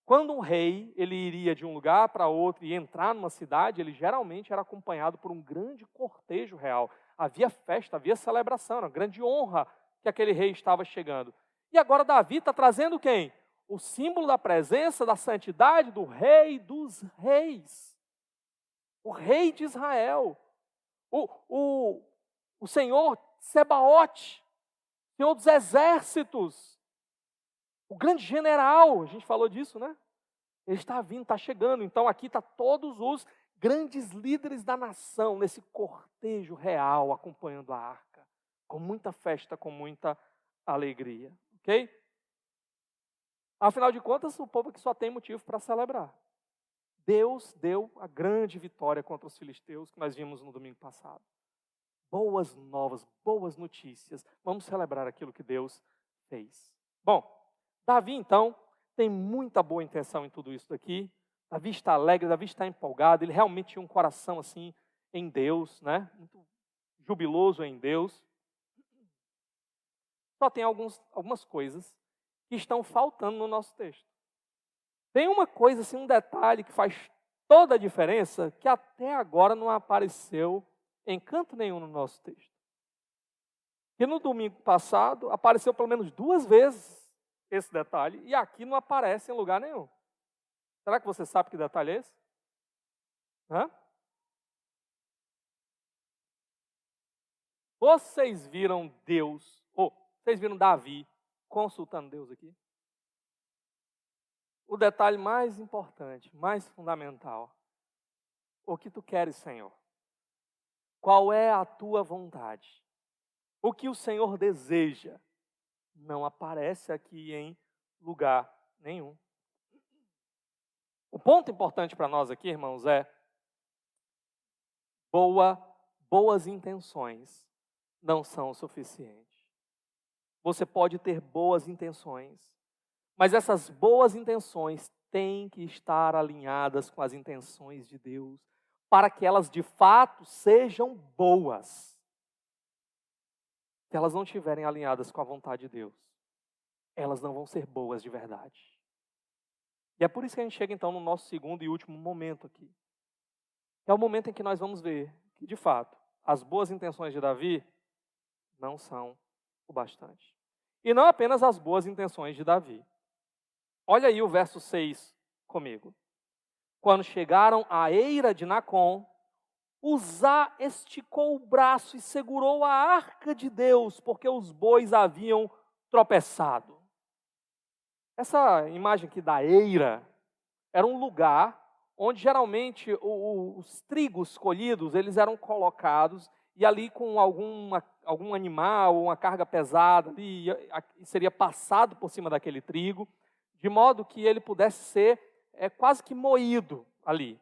Speaker 1: Quando um rei ele iria de um lugar para outro e entrar numa cidade, ele geralmente era acompanhado por um grande cortejo real. Havia festa, havia celebração, era uma grande honra que aquele rei estava chegando. E agora Davi está trazendo quem? O símbolo da presença, da santidade do Rei dos Reis. O Rei de Israel. O Senhor Sebaote, Senhor dos Exércitos. O grande general, a gente falou disso, né? Ele está vindo, está chegando. Então aqui está todos os grandes líderes da nação, nesse cortejo real, acompanhando a arca. Com muita festa, com muita alegria. Ok? Afinal de contas, o povo que só tem motivo para celebrar. Deus deu a grande vitória contra os filisteus, que nós vimos no domingo passado. Boas novas, boas notícias. Vamos celebrar aquilo que Deus fez. Bom, Davi, então, tem muita boa intenção em tudo isso daqui. Davi está alegre, Davi está empolgado. Ele realmente tinha um coração assim em Deus, né? Muito jubiloso em Deus. Só tem algumas coisas que estão faltando no nosso texto. Tem uma coisa, assim, um detalhe que faz toda a diferença, que até agora não apareceu em canto nenhum no nosso texto. Que no domingo passado apareceu pelo menos 2 vezes esse detalhe, e aqui não aparece em lugar nenhum. Será que você sabe que detalhe é esse? Hã? Vocês viram Deus, vocês viram Davi consultando Deus aqui? O detalhe mais importante, mais fundamental. O que tu queres, Senhor? Qual é a tua vontade? O que o Senhor deseja? Não aparece aqui em lugar nenhum. O ponto importante para nós aqui, irmãos, é boas intenções não são o suficiente. Você pode ter boas intenções, mas essas boas intenções têm que estar alinhadas com as intenções de Deus, para que elas de fato sejam boas. Se elas não estiverem alinhadas com a vontade de Deus, elas não vão ser boas de verdade. E é por isso que a gente chega então no nosso segundo e último momento aqui. É o momento em que nós vamos ver que, de fato, as boas intenções de Davi não são o bastante. E não apenas as boas intenções de Davi. Olha aí o verso 6 comigo. Quando chegaram à eira de Nacon, Uzá esticou o braço e segurou a arca de Deus, porque os bois haviam tropeçado. Essa imagem aqui da eira era um lugar onde geralmente os trigos colhidos eles eram colocados e ali com algum animal, uma carga pesada, ali, seria passado por cima daquele trigo, de modo que ele pudesse ser quase que moído ali.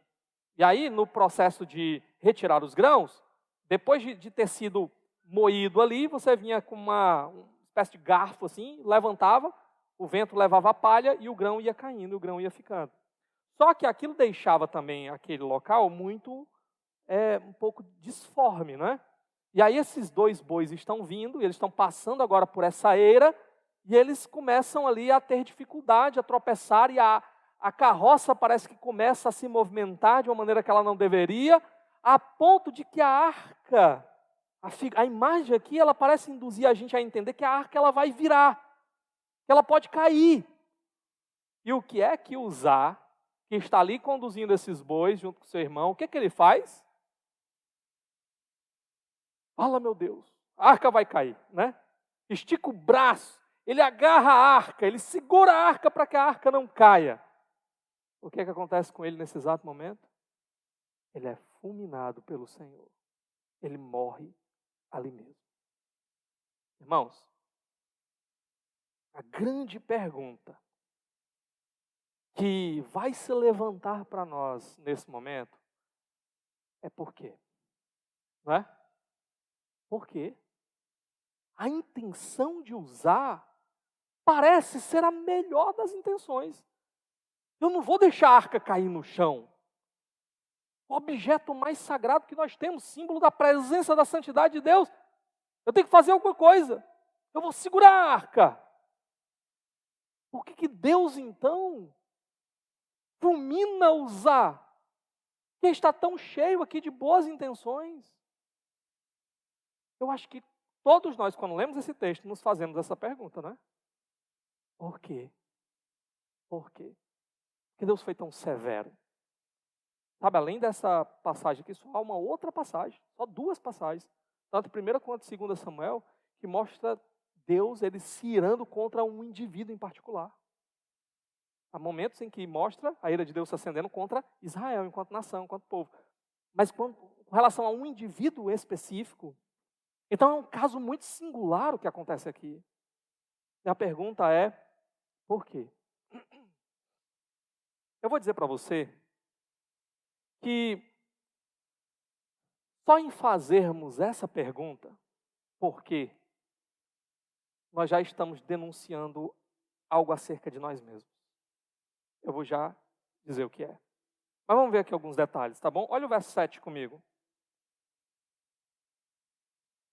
Speaker 1: E aí, no processo de retirar os grãos, depois de ter sido moído ali, você vinha com uma espécie de garfo assim, levantava, o vento levava a palha e o grão ia caindo, o grão ia ficando. Só que aquilo deixava também aquele local muito, um pouco disforme, não é? E aí esses 2 bois estão vindo, eles estão passando agora por essa eira, e eles começam ali a ter dificuldade, a tropeçar e a a carroça parece que começa a se movimentar de uma maneira que ela não deveria, a ponto de que a arca, a imagem aqui, ela parece induzir a gente a entender que a arca ela vai virar, que ela pode cair. E o que é que Uzá, que está ali conduzindo esses bois junto com seu irmão, o que é que ele faz? Fala, meu Deus, a arca vai cair, né? Estica o braço, ele agarra a arca, ele segura a arca para que a arca não caia. O que é que acontece com ele nesse exato momento? Ele é fulminado pelo Senhor. Ele morre ali mesmo. Irmãos, a grande pergunta que vai se levantar para nós nesse momento é por quê? Não é? Por quê? A intenção de Uzá parece ser a melhor das intenções. Eu não vou deixar a arca cair no chão. O objeto mais sagrado que nós temos, símbolo da presença da santidade de Deus. Eu tenho que fazer alguma coisa. Eu vou segurar a arca. Por que Deus, então, fulmina Uzá, que está tão cheio aqui de boas intenções? Eu acho que todos nós, quando lemos esse texto, nos fazemos essa pergunta, não é? Por quê? Por quê? Porque Deus foi tão severo. Sabe, além dessa passagem aqui, só há uma outra passagem, só duas passagens, tanto 1 quanto 2 Samuel, que mostra Deus ele se irando contra um indivíduo em particular. Há momentos em que mostra a ira de Deus se acendendo contra Israel, enquanto nação, enquanto povo. Mas com relação a um indivíduo específico, então é um caso muito singular o que acontece aqui. E a pergunta é, por quê? Eu vou dizer para você que só em fazermos essa pergunta, por quê, nós já estamos denunciando algo acerca de nós mesmos. Eu vou já dizer o que é. Mas vamos ver aqui alguns detalhes, tá bom? Olha o verso 7 comigo.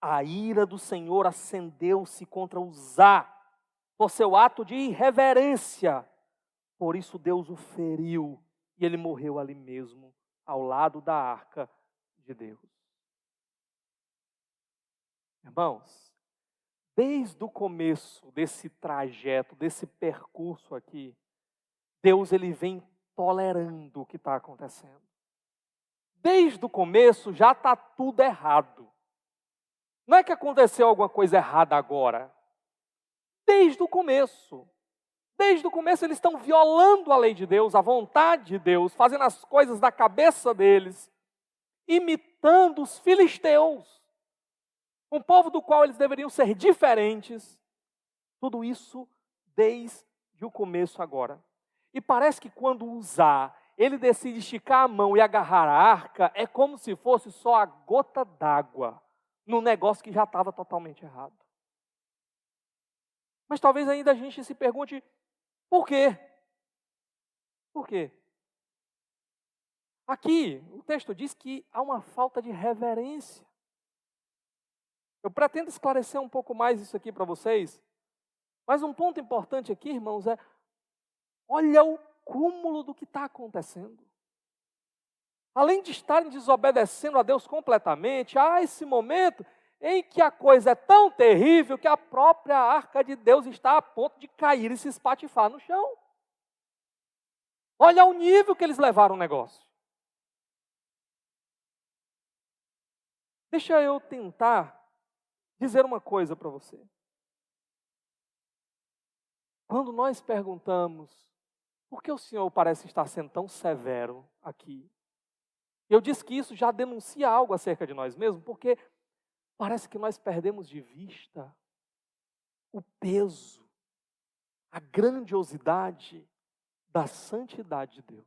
Speaker 1: A ira do Senhor acendeu-se contra Uzá, por seu ato de irreverência. Por isso Deus o feriu e ele morreu ali mesmo, ao lado da arca de Deus. Irmãos, desde o começo desse trajeto, desse percurso aqui, Deus ele vem tolerando o que está acontecendo. Desde o começo já está tudo errado. Não é que aconteceu alguma coisa errada agora. Desde o começo. Desde o começo eles estão violando a lei de Deus, a vontade de Deus, fazendo as coisas da cabeça deles, imitando os filisteus, um povo do qual eles deveriam ser diferentes. Tudo isso desde o começo agora. E parece que quando Uzá, ele decide esticar a mão e agarrar a arca, é como se fosse só a gota d'água num negócio que já estava totalmente errado. Mas talvez ainda a gente se pergunte, por quê? Por quê? Aqui, o texto diz que há uma falta de reverência. Eu pretendo esclarecer um pouco mais isso aqui para vocês, mas um ponto importante aqui, irmãos, é, olha o cúmulo do que está acontecendo. Além de estarem desobedecendo a Deus completamente, há esse momento em que a coisa é tão terrível que a própria arca de Deus está a ponto de cair e se espatifar no chão. Olha o nível que eles levaram o negócio. Deixa eu tentar dizer uma coisa para você. Quando nós perguntamos, por que o Senhor parece estar sendo tão severo aqui? Eu disse que isso já denuncia algo acerca de nós mesmos, porque parece que nós perdemos de vista o peso, a grandiosidade da santidade de Deus.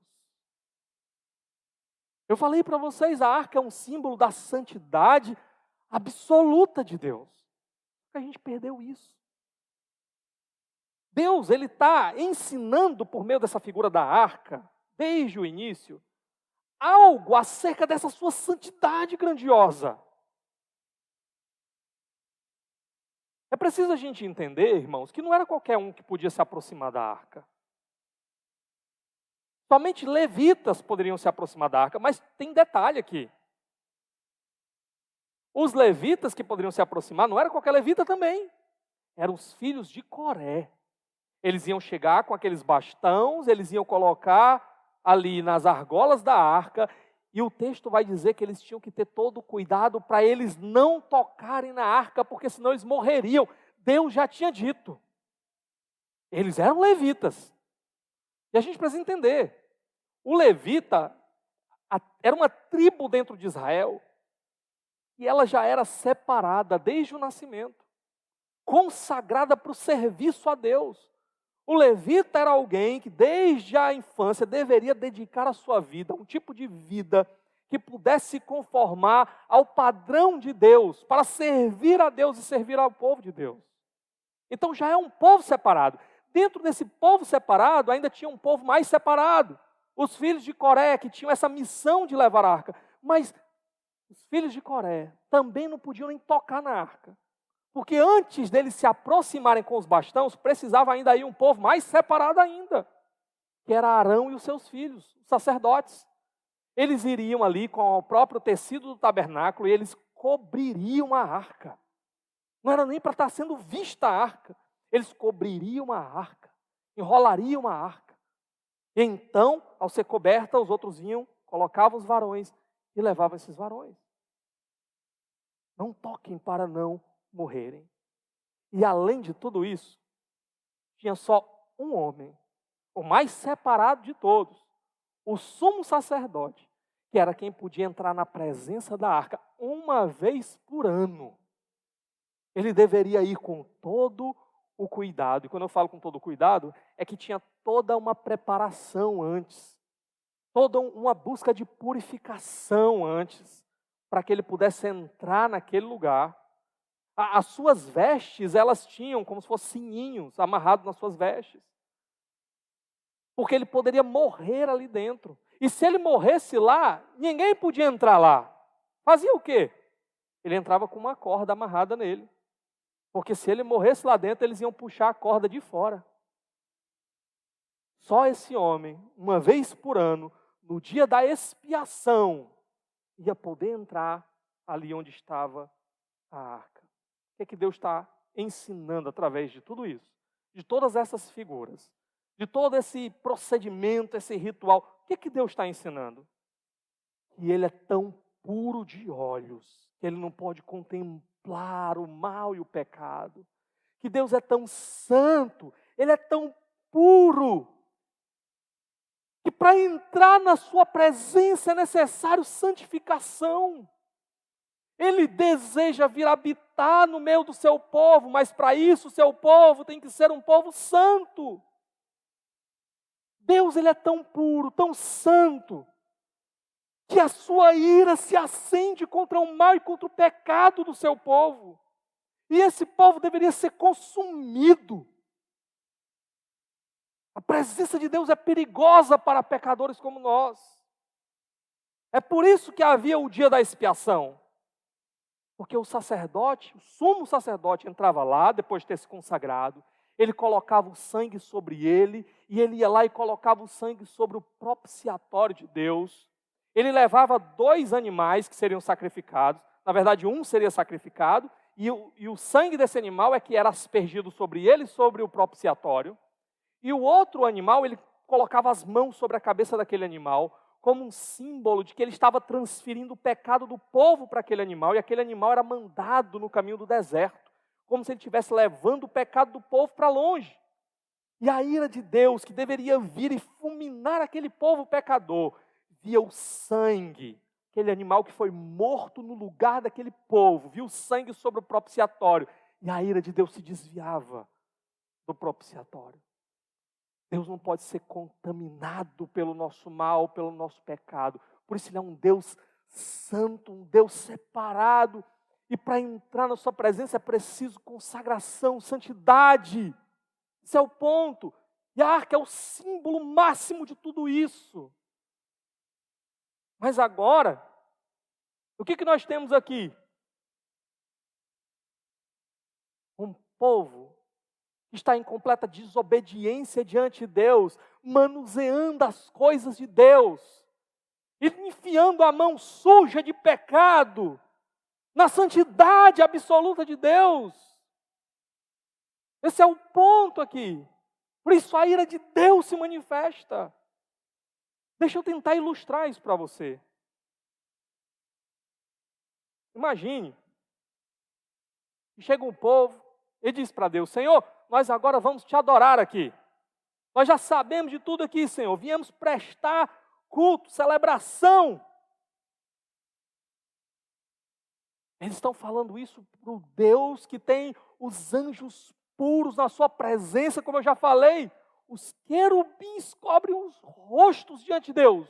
Speaker 1: Eu falei para vocês, a arca é um símbolo da santidade absoluta de Deus. A gente perdeu isso. Deus, ele está ensinando por meio dessa figura da arca, desde o início, algo acerca dessa sua santidade grandiosa. É preciso a gente entender, irmãos, que não era qualquer um que podia se aproximar da arca. Somente levitas poderiam se aproximar da arca, mas tem detalhe aqui. Os levitas que poderiam se aproximar não era qualquer levita também. Eram os filhos de Coré. Eles iam chegar com aqueles bastões, eles iam colocar ali nas argolas da arca, e o texto vai dizer que eles tinham que ter todo o cuidado para eles não tocarem na arca, porque senão eles morreriam. Deus já tinha dito. Eles eram levitas. E a gente precisa entender. O levita era uma tribo dentro de Israel, e ela já era separada desde o nascimento, consagrada para o serviço a Deus. O levita era alguém que desde a infância deveria dedicar a sua vida a um tipo de vida que pudesse se conformar ao padrão de Deus, para servir a Deus e servir ao povo de Deus. Então já é um povo separado. Dentro desse povo separado ainda tinha um povo mais separado. Os filhos de Coré, que tinham essa missão de levar a arca. Mas os filhos de Coré também não podiam nem tocar na arca. Porque antes deles se aproximarem com os bastões, precisava ainda ir um povo mais separado ainda, que era Arão e os seus filhos, os sacerdotes. Eles iriam ali com o próprio tecido do tabernáculo e eles cobririam a arca. Não era nem para estar sendo vista a arca. Eles cobririam a arca, enrolariam a arca. E então, ao ser coberta, os outros iam, colocavam os varões e levavam esses varões. Não toquem para não morrerem. E além de tudo isso, tinha só um homem, o mais separado de todos, o sumo sacerdote, que era quem podia entrar na presença da arca uma vez por ano. Ele deveria ir com todo o cuidado. E quando eu falo com todo o cuidado, é que tinha toda uma preparação antes, toda uma busca de purificação antes, para que ele pudesse entrar naquele lugar. As suas vestes, elas tinham como se fossem sininhos amarrados nas suas vestes. Porque ele poderia morrer ali dentro. E se ele morresse lá, ninguém podia entrar lá. Fazia o quê? Ele entrava com uma corda amarrada nele. Porque se ele morresse lá dentro, eles iam puxar a corda de fora. Só esse homem, uma vez por ano, no dia da expiação, ia poder entrar ali onde estava a arca. O que Deus está ensinando através de tudo isso? De todas essas figuras, de todo esse procedimento, esse ritual. O que Deus está ensinando? Que Ele é tão puro de olhos, que Ele não pode contemplar o mal e o pecado. Que Deus é tão santo, Ele é tão puro, que para entrar na sua presença é necessário santificação. Ele deseja vir habitar no meio do seu povo, mas para isso o seu povo tem que ser um povo santo. Deus, Ele é tão puro, tão santo, que a sua ira se acende contra o mal e contra o pecado do seu povo. E esse povo deveria ser consumido. A presença de Deus é perigosa para pecadores como nós. É por isso que havia o dia da expiação. Porque o sacerdote, o sumo sacerdote, entrava lá, depois de ter se consagrado, ele colocava o sangue sobre ele, e ele ia lá e colocava o sangue sobre o propiciatório de Deus. Ele levava 2 animais que seriam sacrificados, na verdade um seria sacrificado, e o sangue desse animal é que era aspergido sobre ele, sobre o propiciatório, e o outro animal, ele colocava as mãos sobre a cabeça daquele animal, como um símbolo de que ele estava transferindo o pecado do povo para aquele animal, e aquele animal era mandado no caminho do deserto, como se ele estivesse levando o pecado do povo para longe. E a ira de Deus, que deveria vir e fulminar aquele povo pecador, via o sangue, aquele animal que foi morto no lugar daquele povo, viu o sangue sobre o propiciatório, e a ira de Deus se desviava do propiciatório. Deus não pode ser contaminado pelo nosso mal, pelo nosso pecado. Por isso Ele é um Deus santo, um Deus separado. E para entrar na sua presença é preciso consagração, santidade. Esse é o ponto. E a arca é o símbolo máximo de tudo isso. Mas agora, o que nós temos aqui? Um povo está em completa desobediência diante de Deus, manuseando as coisas de Deus, e enfiando a mão suja de pecado na santidade absoluta de Deus. Esse é o ponto aqui. Por isso a ira de Deus se manifesta. Deixa eu tentar ilustrar isso para você. Imagine, chega um povo e diz para Deus: Senhor, nós agora vamos te adorar aqui. Nós já sabemos de tudo aqui, Senhor. Viemos prestar culto, celebração. Eles estão falando isso para o Deus que tem os anjos puros na sua presença, como eu já falei. Os querubins cobrem os rostos diante de Deus.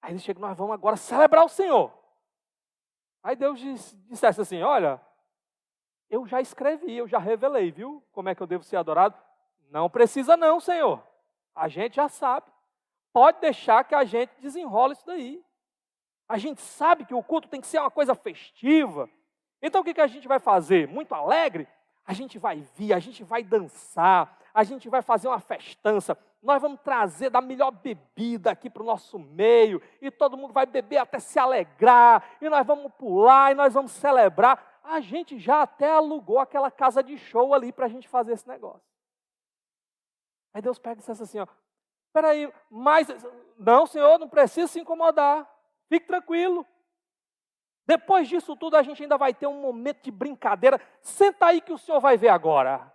Speaker 1: Aí eles chegam: nós vamos agora celebrar o Senhor. Aí Deus dissesse assim: olha, eu já escrevi, eu já revelei, viu? Como é que eu devo ser adorado? Não precisa não, Senhor. A gente já sabe. Pode deixar que a gente desenrola isso daí. A gente sabe que o culto tem que ser uma coisa festiva. Então o que a gente vai fazer? Muito alegre? A gente vai vir, a gente vai dançar, a gente vai fazer uma festança. Nós vamos trazer da melhor bebida aqui para o nosso meio, e todo mundo vai beber até se alegrar, e nós vamos pular, e nós vamos celebrar. A gente já até alugou aquela casa de show ali para a gente fazer esse negócio. Aí Deus pega e diz assim, ó, espera aí, mas não, Senhor, não precisa se incomodar, fique tranquilo. Depois disso tudo, a gente ainda vai ter um momento de brincadeira. Senta aí que o Senhor vai ver agora.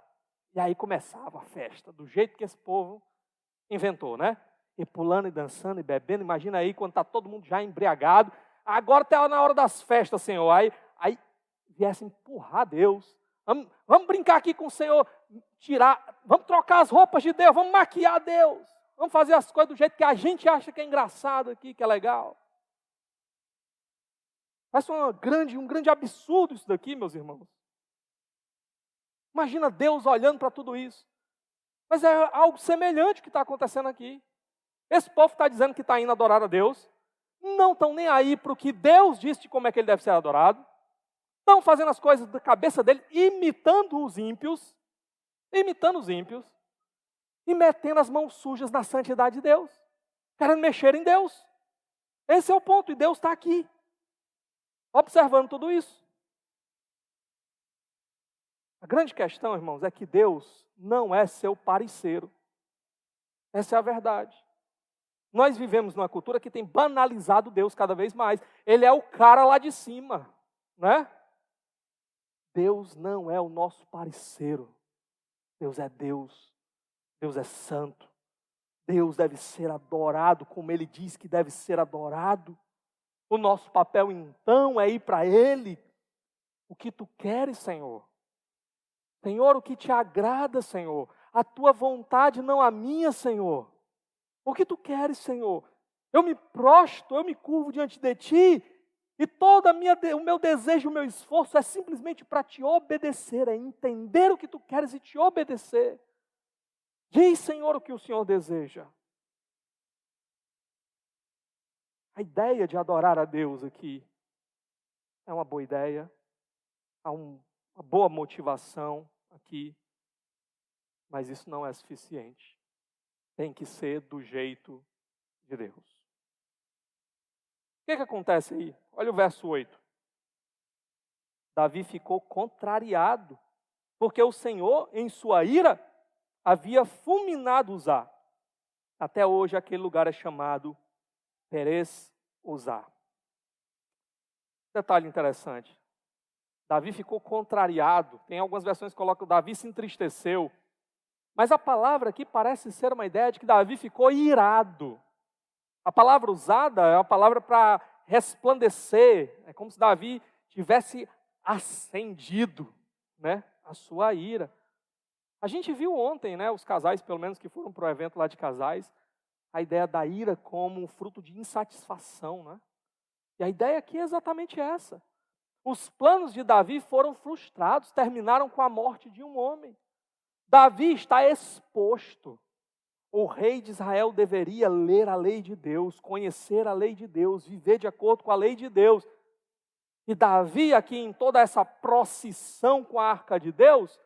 Speaker 1: E aí começava a festa, do jeito que esse povo inventou, né? E pulando, e dançando, e bebendo. Imagina aí, quando está todo mundo já embriagado. Agora está na hora das festas, Senhor. Aí viesse empurrar Deus. Vamos brincar aqui com o Senhor. Vamos trocar as roupas de Deus. Vamos maquiar Deus. Vamos fazer as coisas do jeito que a gente acha que é engraçado aqui, que é legal. Parece um grande absurdo isso daqui, meus irmãos. Imagina Deus olhando para tudo isso. Mas é algo semelhante que está acontecendo aqui. Esse povo está dizendo que está indo adorar a Deus. Não estão nem aí para o que Deus disse de como é que ele deve ser adorado. Estão fazendo as coisas da cabeça dele, imitando os ímpios. E metendo as mãos sujas na santidade de Deus. Querendo mexer em Deus. Esse é o ponto, e Deus está aqui. Observando tudo isso. A grande questão, irmãos, é que Deus não é seu parceiro. Essa é a verdade. Nós vivemos numa cultura que tem banalizado Deus cada vez mais. Ele é o cara lá de cima, né? Deus não é o nosso parceiro. Deus é Deus. Deus é santo. Deus deve ser adorado como Ele diz que deve ser adorado. O nosso papel, então, é ir para Ele. O que Tu queres, Senhor? Senhor, o que Te agrada, Senhor? A Tua vontade, não a minha, Senhor. O que Tu queres, Senhor? Eu me prostro, eu me curvo diante de Ti, e todo o meu desejo, o meu esforço é simplesmente para Te obedecer, é entender o que Tu queres e Te obedecer. Diz, Senhor, o que o Senhor deseja. A ideia de adorar a Deus aqui é uma boa ideia, há uma boa motivação aqui, mas isso não é suficiente. Tem que ser do jeito de Deus. O que acontece aí? Olha o verso 8. Davi ficou contrariado, porque o Senhor, em sua ira, havia fulminado Uzá. Até hoje aquele lugar é chamado Perez Uzá. Detalhe interessante. Davi ficou contrariado. Tem algumas versões que colocam Davi se entristeceu. Mas a palavra aqui parece ser uma ideia de que Davi ficou irado. A palavra usada é uma palavra para resplandecer. É como se Davi tivesse acendido, né, a sua ira. A gente viu ontem, né, os casais, pelo menos que foram para o evento lá de casais, a ideia da ira como um fruto de insatisfação, né? E a ideia aqui é exatamente essa. Os planos de Davi foram frustrados, terminaram com a morte de um homem. Davi está exposto. O rei de Israel deveria ler a lei de Deus, conhecer a lei de Deus, viver de acordo com a lei de Deus. E Davi, aqui em toda essa procissão com a arca de Deus,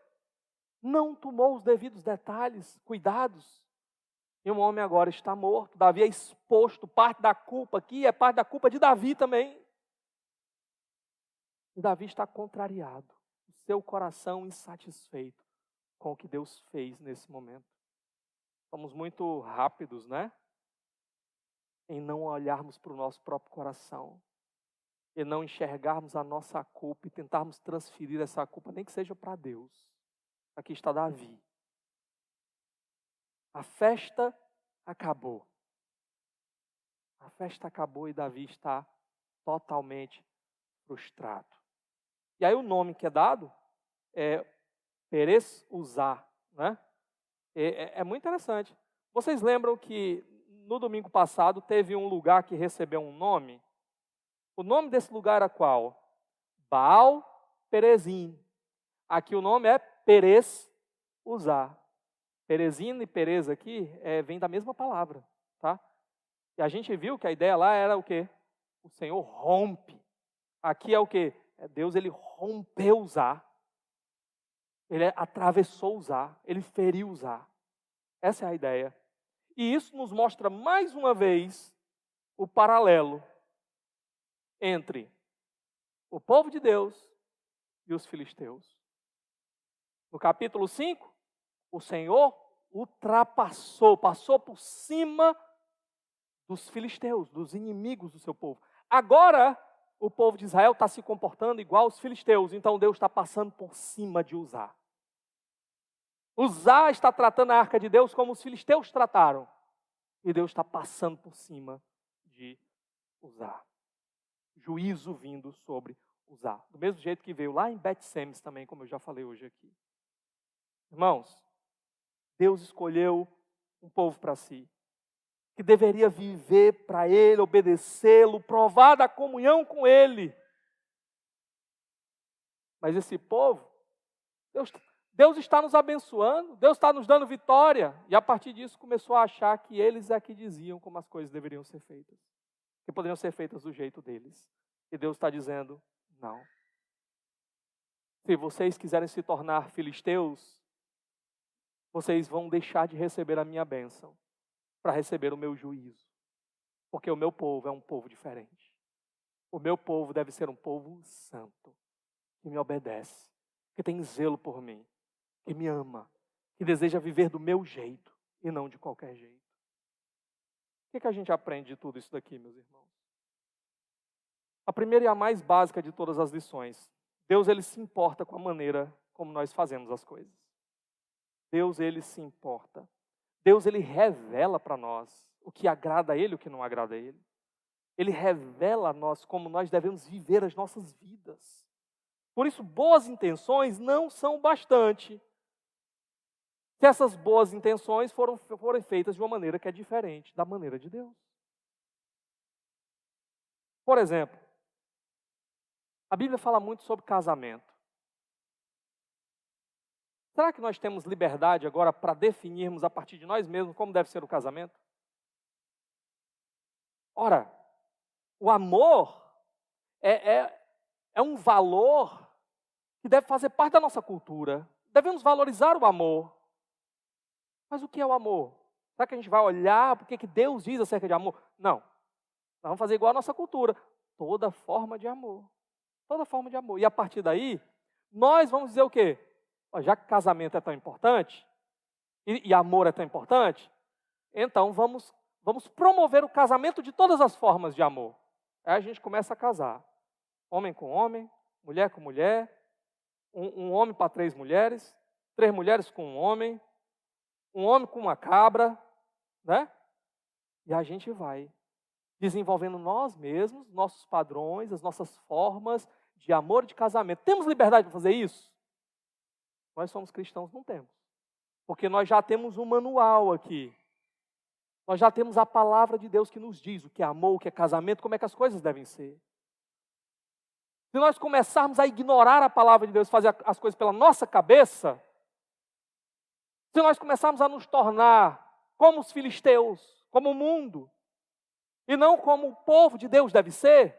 Speaker 1: não tomou os devidos detalhes, cuidados. E um homem agora está morto. Davi é exposto, parte da culpa aqui é parte da culpa de Davi também. E Davi está contrariado, o seu coração insatisfeito com o que Deus fez nesse momento. Somos muito rápidos, né? Em não olharmos para o nosso próprio coração. E não enxergarmos a nossa culpa e tentarmos transferir essa culpa, nem que seja para Deus. Aqui está Davi. A festa acabou. A festa acabou e Davi está totalmente frustrado. E aí o nome que é dado é Perez Uzá, né? É muito interessante. Vocês lembram que no domingo passado teve um lugar que recebeu um nome? O nome desse lugar era qual? Baal Perezim. Aqui o nome é Perez Uzá. Perezim e Perez aqui vem da mesma palavra, tá? E a gente viu que a ideia lá era o quê? O Senhor rompe. Aqui é o quê? Deus, ele rompeu Uzá. Ele atravessou Uzá. Ele feriu Uzá. Essa é a ideia. E isso nos mostra mais uma vez o paralelo entre o povo de Deus e os filisteus. No capítulo 5, o Senhor passou por cima dos filisteus, dos inimigos do seu povo. Agora, o povo de Israel está se comportando igual aos filisteus, então Deus está passando por cima de Uzá. Uzá está tratando a arca de Deus como os filisteus trataram. E Deus está passando por cima de Uzá. Juízo vindo sobre Uzá. Do mesmo jeito que veio lá em Bet-Semes também, como eu já falei hoje aqui. Irmãos, Deus escolheu um povo para si, que deveria viver para Ele, obedecê-lo, provar da comunhão com Ele. Mas esse povo, Deus está nos abençoando, Deus está nos dando vitória. E a partir disso começou a achar que eles é que diziam como as coisas deveriam ser feitas. Que poderiam ser feitas do jeito deles. E Deus está dizendo, não. Se vocês quiserem se tornar filisteus, vocês vão deixar de receber a minha bênção para receber o meu juízo. Porque o meu povo é um povo diferente. O meu povo deve ser um povo santo, que me obedece, que tem zelo por mim, que me ama, que deseja viver do meu jeito e não de qualquer jeito. O que a gente aprende de tudo isso daqui, meus irmãos? A primeira e a mais básica de todas as lições. Deus, ele se importa com a maneira como nós fazemos as coisas. Deus, ele se importa. Deus, ele revela para nós o que agrada a Ele e o que não agrada a Ele. Ele revela a nós como nós devemos viver as nossas vidas. Por isso, boas intenções não são bastante. Se essas boas intenções forem feitas de uma maneira que é diferente da maneira de Deus. Por exemplo, a Bíblia fala muito sobre casamento. Será que nós temos liberdade agora para definirmos a partir de nós mesmos como deve ser o casamento? Ora, o amor é um valor que deve fazer parte da nossa cultura. Devemos valorizar o amor. Mas o que é o amor? Será que a gente vai olhar porque que Deus diz acerca de amor? Não. Nós vamos fazer igual a nossa cultura. Toda forma de amor. Toda forma de amor. E a partir daí, nós vamos dizer o quê? Já que casamento é tão importante, e amor é tão importante, então vamos promover o casamento de todas as formas de amor. Aí a gente começa a casar. Homem com homem, mulher com mulher, um homem para 3 mulheres, 3 mulheres com um homem com uma cabra, né? E a gente vai desenvolvendo nós mesmos, nossos padrões, as nossas formas de amor e de casamento. Temos liberdade para fazer isso? Nós somos cristãos, não temos. Porque nós já temos um manual aqui. Nós já temos a palavra de Deus que nos diz o que é amor, o que é casamento, como é que as coisas devem ser. Se nós começarmos a ignorar a palavra de Deus, fazer as coisas pela nossa cabeça, se nós começarmos a nos tornar como os filisteus, como o mundo, e não como o povo de Deus deve ser,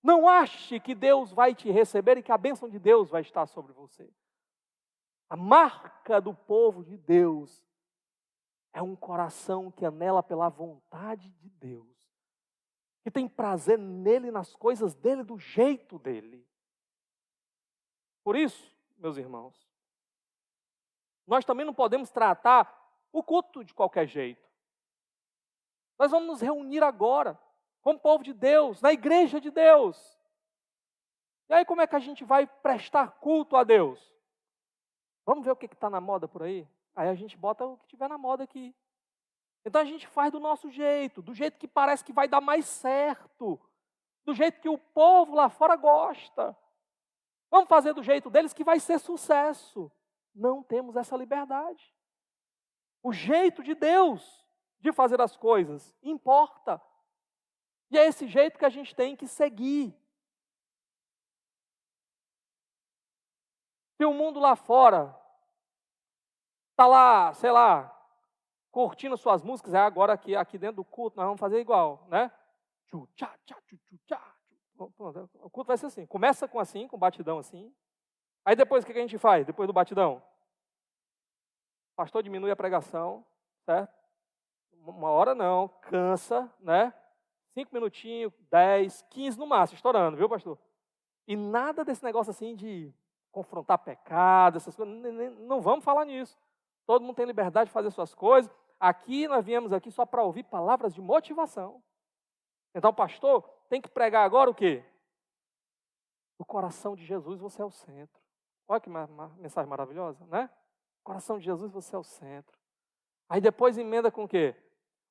Speaker 1: não ache que Deus vai te receber e que a bênção de Deus vai estar sobre você. A marca do povo de Deus é um coração que anela pela vontade de Deus, que tem prazer nele, nas coisas dele, do jeito dele. Por isso, meus irmãos, nós também não podemos tratar o culto de qualquer jeito. Nós vamos nos reunir agora, como povo de Deus, na igreja de Deus. E aí como é que a gente vai prestar culto a Deus? Vamos ver o que está na moda por aí? Aí a gente bota o que estiver na moda aqui. Então a gente faz do nosso jeito, do jeito que parece que vai dar mais certo, do jeito que o povo lá fora gosta. Vamos fazer do jeito deles que vai ser sucesso. Não temos essa liberdade. O jeito de Deus de fazer as coisas importa. E é esse jeito que a gente tem que seguir. Se o mundo lá fora está lá, sei lá, curtindo suas músicas, agora aqui dentro do culto nós vamos fazer igual, né? O culto vai ser assim, começa com batidão assim. Aí depois o que a gente faz, depois do batidão? O pastor diminui a pregação, certo? Uma hora não, cansa, né? 5 minutinhos, 10, 15 no máximo, estourando, viu, pastor? E nada desse negócio assim de confrontar pecado, essas coisas, não vamos falar nisso. Todo mundo tem liberdade de fazer suas coisas. Aqui nós viemos aqui só para ouvir palavras de motivação. Então o pastor tem que pregar agora o quê? O coração de Jesus, você é o centro. Olha que mensagem maravilhosa, né? O coração de Jesus, você é o centro. Aí depois emenda com o quê?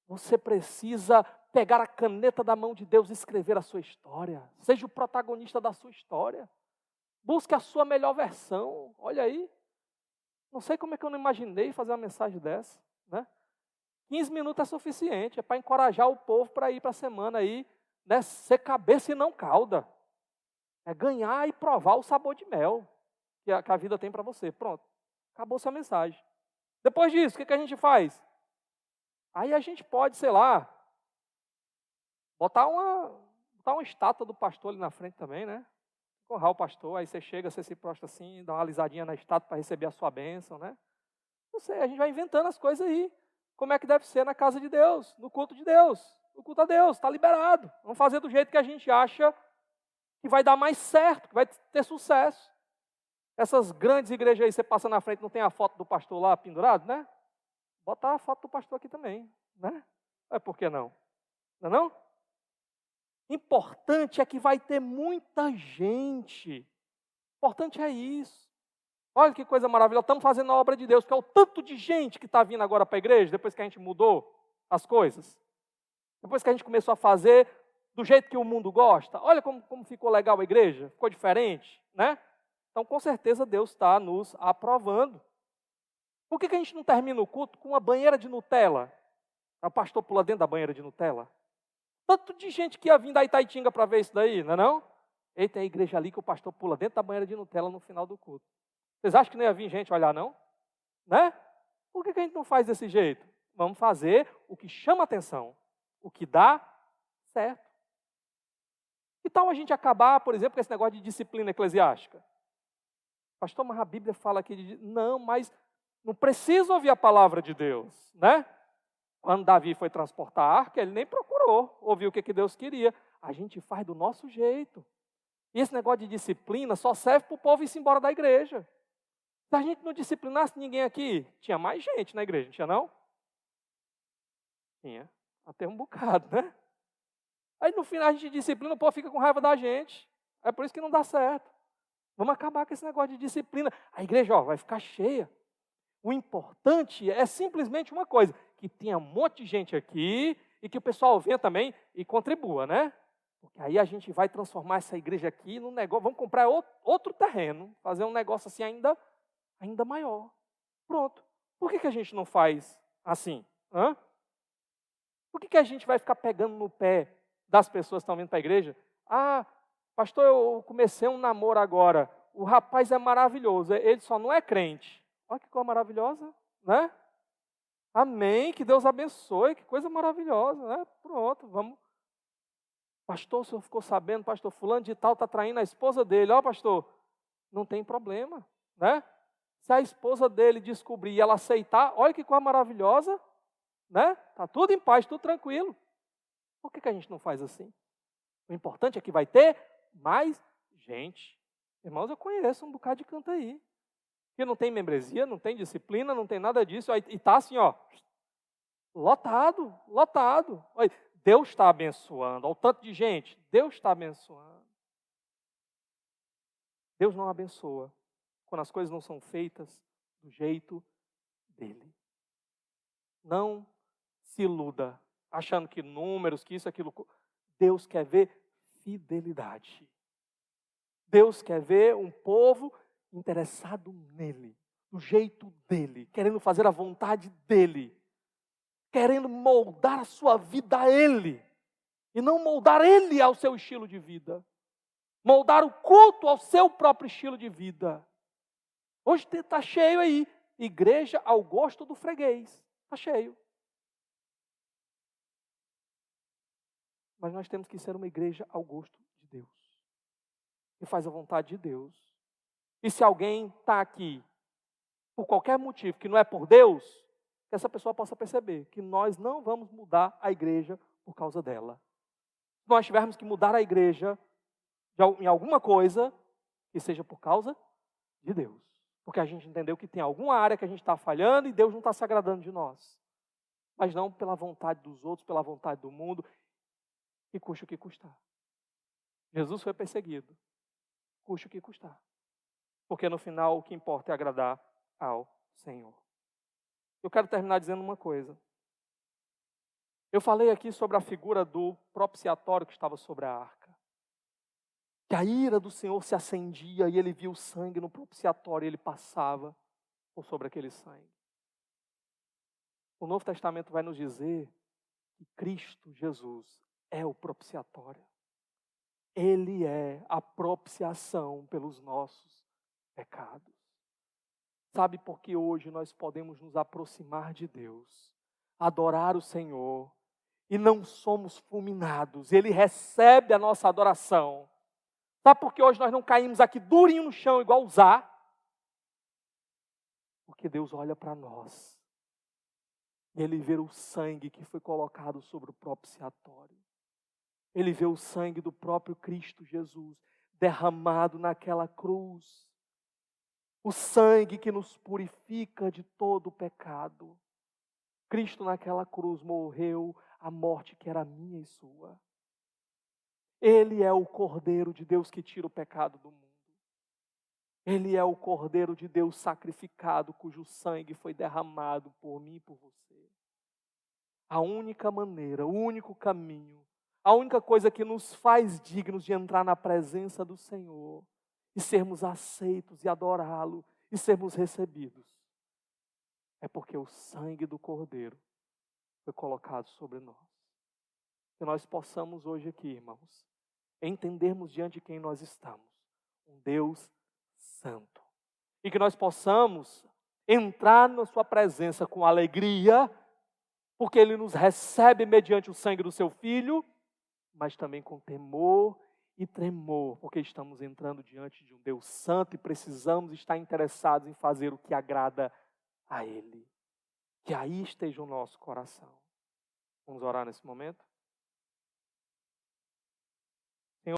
Speaker 1: Você precisa pegar a caneta da mão de Deus e escrever a sua história. Seja o protagonista da sua história. Busque a sua melhor versão. Olha aí. Não sei como é que eu não imaginei fazer uma mensagem dessa, né? 15 minutos é suficiente, é para encorajar o povo para ir para a semana aí, né? Ser cabeça e não cauda. É ganhar e provar o sabor de mel que a vida tem para você. Pronto, acabou-se a mensagem. Depois disso, o que a gente faz? Aí a gente pode, sei lá, botar uma estátua do pastor ali na frente também, né? Honrar o pastor, aí você chega, você se prostra assim, dá uma alisadinha na estátua para receber a sua bênção, né? Não sei, a gente vai inventando as coisas aí. Como é que deve ser na casa de Deus, no culto de Deus. O culto a Deus, está liberado. Vamos fazer do jeito que a gente acha que vai dar mais certo, que vai ter sucesso. Essas grandes igrejas aí, você passa na frente, não tem a foto do pastor lá pendurado, né? Bota a foto do pastor aqui também, né? Por que não? Não é não? Importante é que vai ter muita gente. Importante é isso. Olha que coisa maravilhosa, estamos fazendo a obra de Deus, que é o tanto de gente que está vindo agora para a igreja, depois que a gente mudou as coisas. Depois que a gente começou a fazer do jeito que o mundo gosta. Olha como ficou legal a igreja, ficou diferente, né? Então, com certeza, Deus está nos aprovando. Por que a gente não termina o culto com uma banheira de Nutella? O pastor pula dentro da banheira de Nutella. Tanto de gente que ia vir da Itaitinga para ver isso daí, não é não? Eita, é a igreja ali que o pastor pula dentro da banheira de Nutella no final do culto. Vocês acham que não ia vir gente olhar, não? Né? Por que a gente não faz desse jeito? Vamos fazer o que chama atenção, o que dá certo. Que tal a gente acabar, por exemplo, com esse negócio de disciplina eclesiástica? Pastor, mas a Bíblia fala aqui não, mas não precisa ouvir a palavra de Deus, né? Quando Davi foi transportar a arca, ele nem procurou ouvir o que Deus queria. A gente faz do nosso jeito. E esse negócio de disciplina só serve para o povo ir-se embora da igreja. Se a gente não disciplinasse ninguém aqui, tinha mais gente na igreja, não tinha não? Tinha. Até um bocado, né? Aí no final a gente disciplina, o povo fica com raiva da gente. É por isso que não dá certo. Vamos acabar com esse negócio de disciplina. A igreja vai ficar cheia. O importante é simplesmente uma coisa, que tenha um monte de gente aqui e que o pessoal venha também e contribua, né? Porque aí a gente vai transformar essa igreja aqui num negócio, vamos comprar outro terreno, fazer um negócio assim ainda maior. Pronto. Por que a gente não faz assim? Por que a gente vai ficar pegando no pé das pessoas que estão vindo para a igreja? Ah, pastor, eu comecei um namoro agora. O rapaz é maravilhoso, ele só não é crente. Olha que coisa maravilhosa, né? Amém, que Deus abençoe, que coisa maravilhosa, né? Pronto, vamos. Pastor, o senhor ficou sabendo, pastor, fulano de tal está traindo a esposa dele. Ó, pastor, não tem problema, né? Se a esposa dele descobrir e ela aceitar, olha que coisa maravilhosa, né? Tá tudo em paz, tudo tranquilo. Por que a gente não faz assim? O importante é que vai ter mais gente. Irmãos, eu conheço um bocado de canto aí, que não tem membresia, não tem disciplina, não tem nada disso, e está assim, ó, lotado, lotado. Olha, Deus está abençoando, olha o tanto de gente, Deus está abençoando. Deus não abençoa quando as coisas não são feitas do jeito dele. Não se iluda, achando que números, que isso, aquilo. Deus quer ver fidelidade. Deus quer ver um povo interessado nele, do jeito dele, querendo fazer a vontade dele, querendo moldar a sua vida a ele, e não moldar ele ao seu estilo de vida, moldar o culto ao seu próprio estilo de vida. Hoje está cheio aí, igreja ao gosto do freguês, está cheio. Mas nós temos que ser uma igreja ao gosto de Deus, que faz a vontade de Deus. E se alguém está aqui, por qualquer motivo, que não é por Deus, que essa pessoa possa perceber que nós não vamos mudar a igreja por causa dela. Se nós tivermos que mudar a igreja em alguma coisa, que seja por causa de Deus. Porque a gente entendeu que tem alguma área que a gente está falhando e Deus não está se agradando de nós. Mas não pela vontade dos outros, pela vontade do mundo, que custe o que custar. Jesus foi perseguido, custe o que custar. Porque no final o que importa é agradar ao Senhor. Eu quero terminar dizendo uma coisa. Eu falei aqui sobre a figura do propiciatório que estava sobre a arca. Que a ira do Senhor se acendia e ele via o sangue no propiciatório e ele passava por sobre aquele sangue. O Novo Testamento vai nos dizer que Cristo Jesus é o propiciatório. Ele é a propiciação pelos nossos pecados. Sabe por que hoje nós podemos nos aproximar de Deus, adorar o Senhor, e não somos fulminados, Ele recebe a nossa adoração. Sabe por que hoje nós não caímos aqui durinho no chão, igual Uzá? Porque Deus olha para nós, e Ele vê o sangue que foi colocado sobre o propiciatório. Ele vê o sangue do próprio Cristo Jesus derramado naquela cruz. O sangue que nos purifica de todo o pecado. Cristo naquela cruz morreu a morte que era minha e sua. Ele é o Cordeiro de Deus que tira o pecado do mundo. Ele é o Cordeiro de Deus sacrificado, cujo sangue foi derramado por mim e por você. A única maneira, o único caminho, a única coisa que nos faz dignos de entrar na presença do Senhor e sermos aceitos e adorá-lo e sermos recebidos, é porque o sangue do Cordeiro foi colocado sobre nós. Que nós possamos hoje aqui, irmãos, entendermos diante de quem nós estamos, um Deus santo. E que nós possamos entrar na sua presença com alegria, porque Ele nos recebe mediante o sangue do Seu Filho, mas também com temor e tremor, porque estamos entrando diante de um Deus santo e precisamos estar interessados em fazer o que agrada a Ele. Que aí esteja o nosso coração. Vamos orar nesse momento?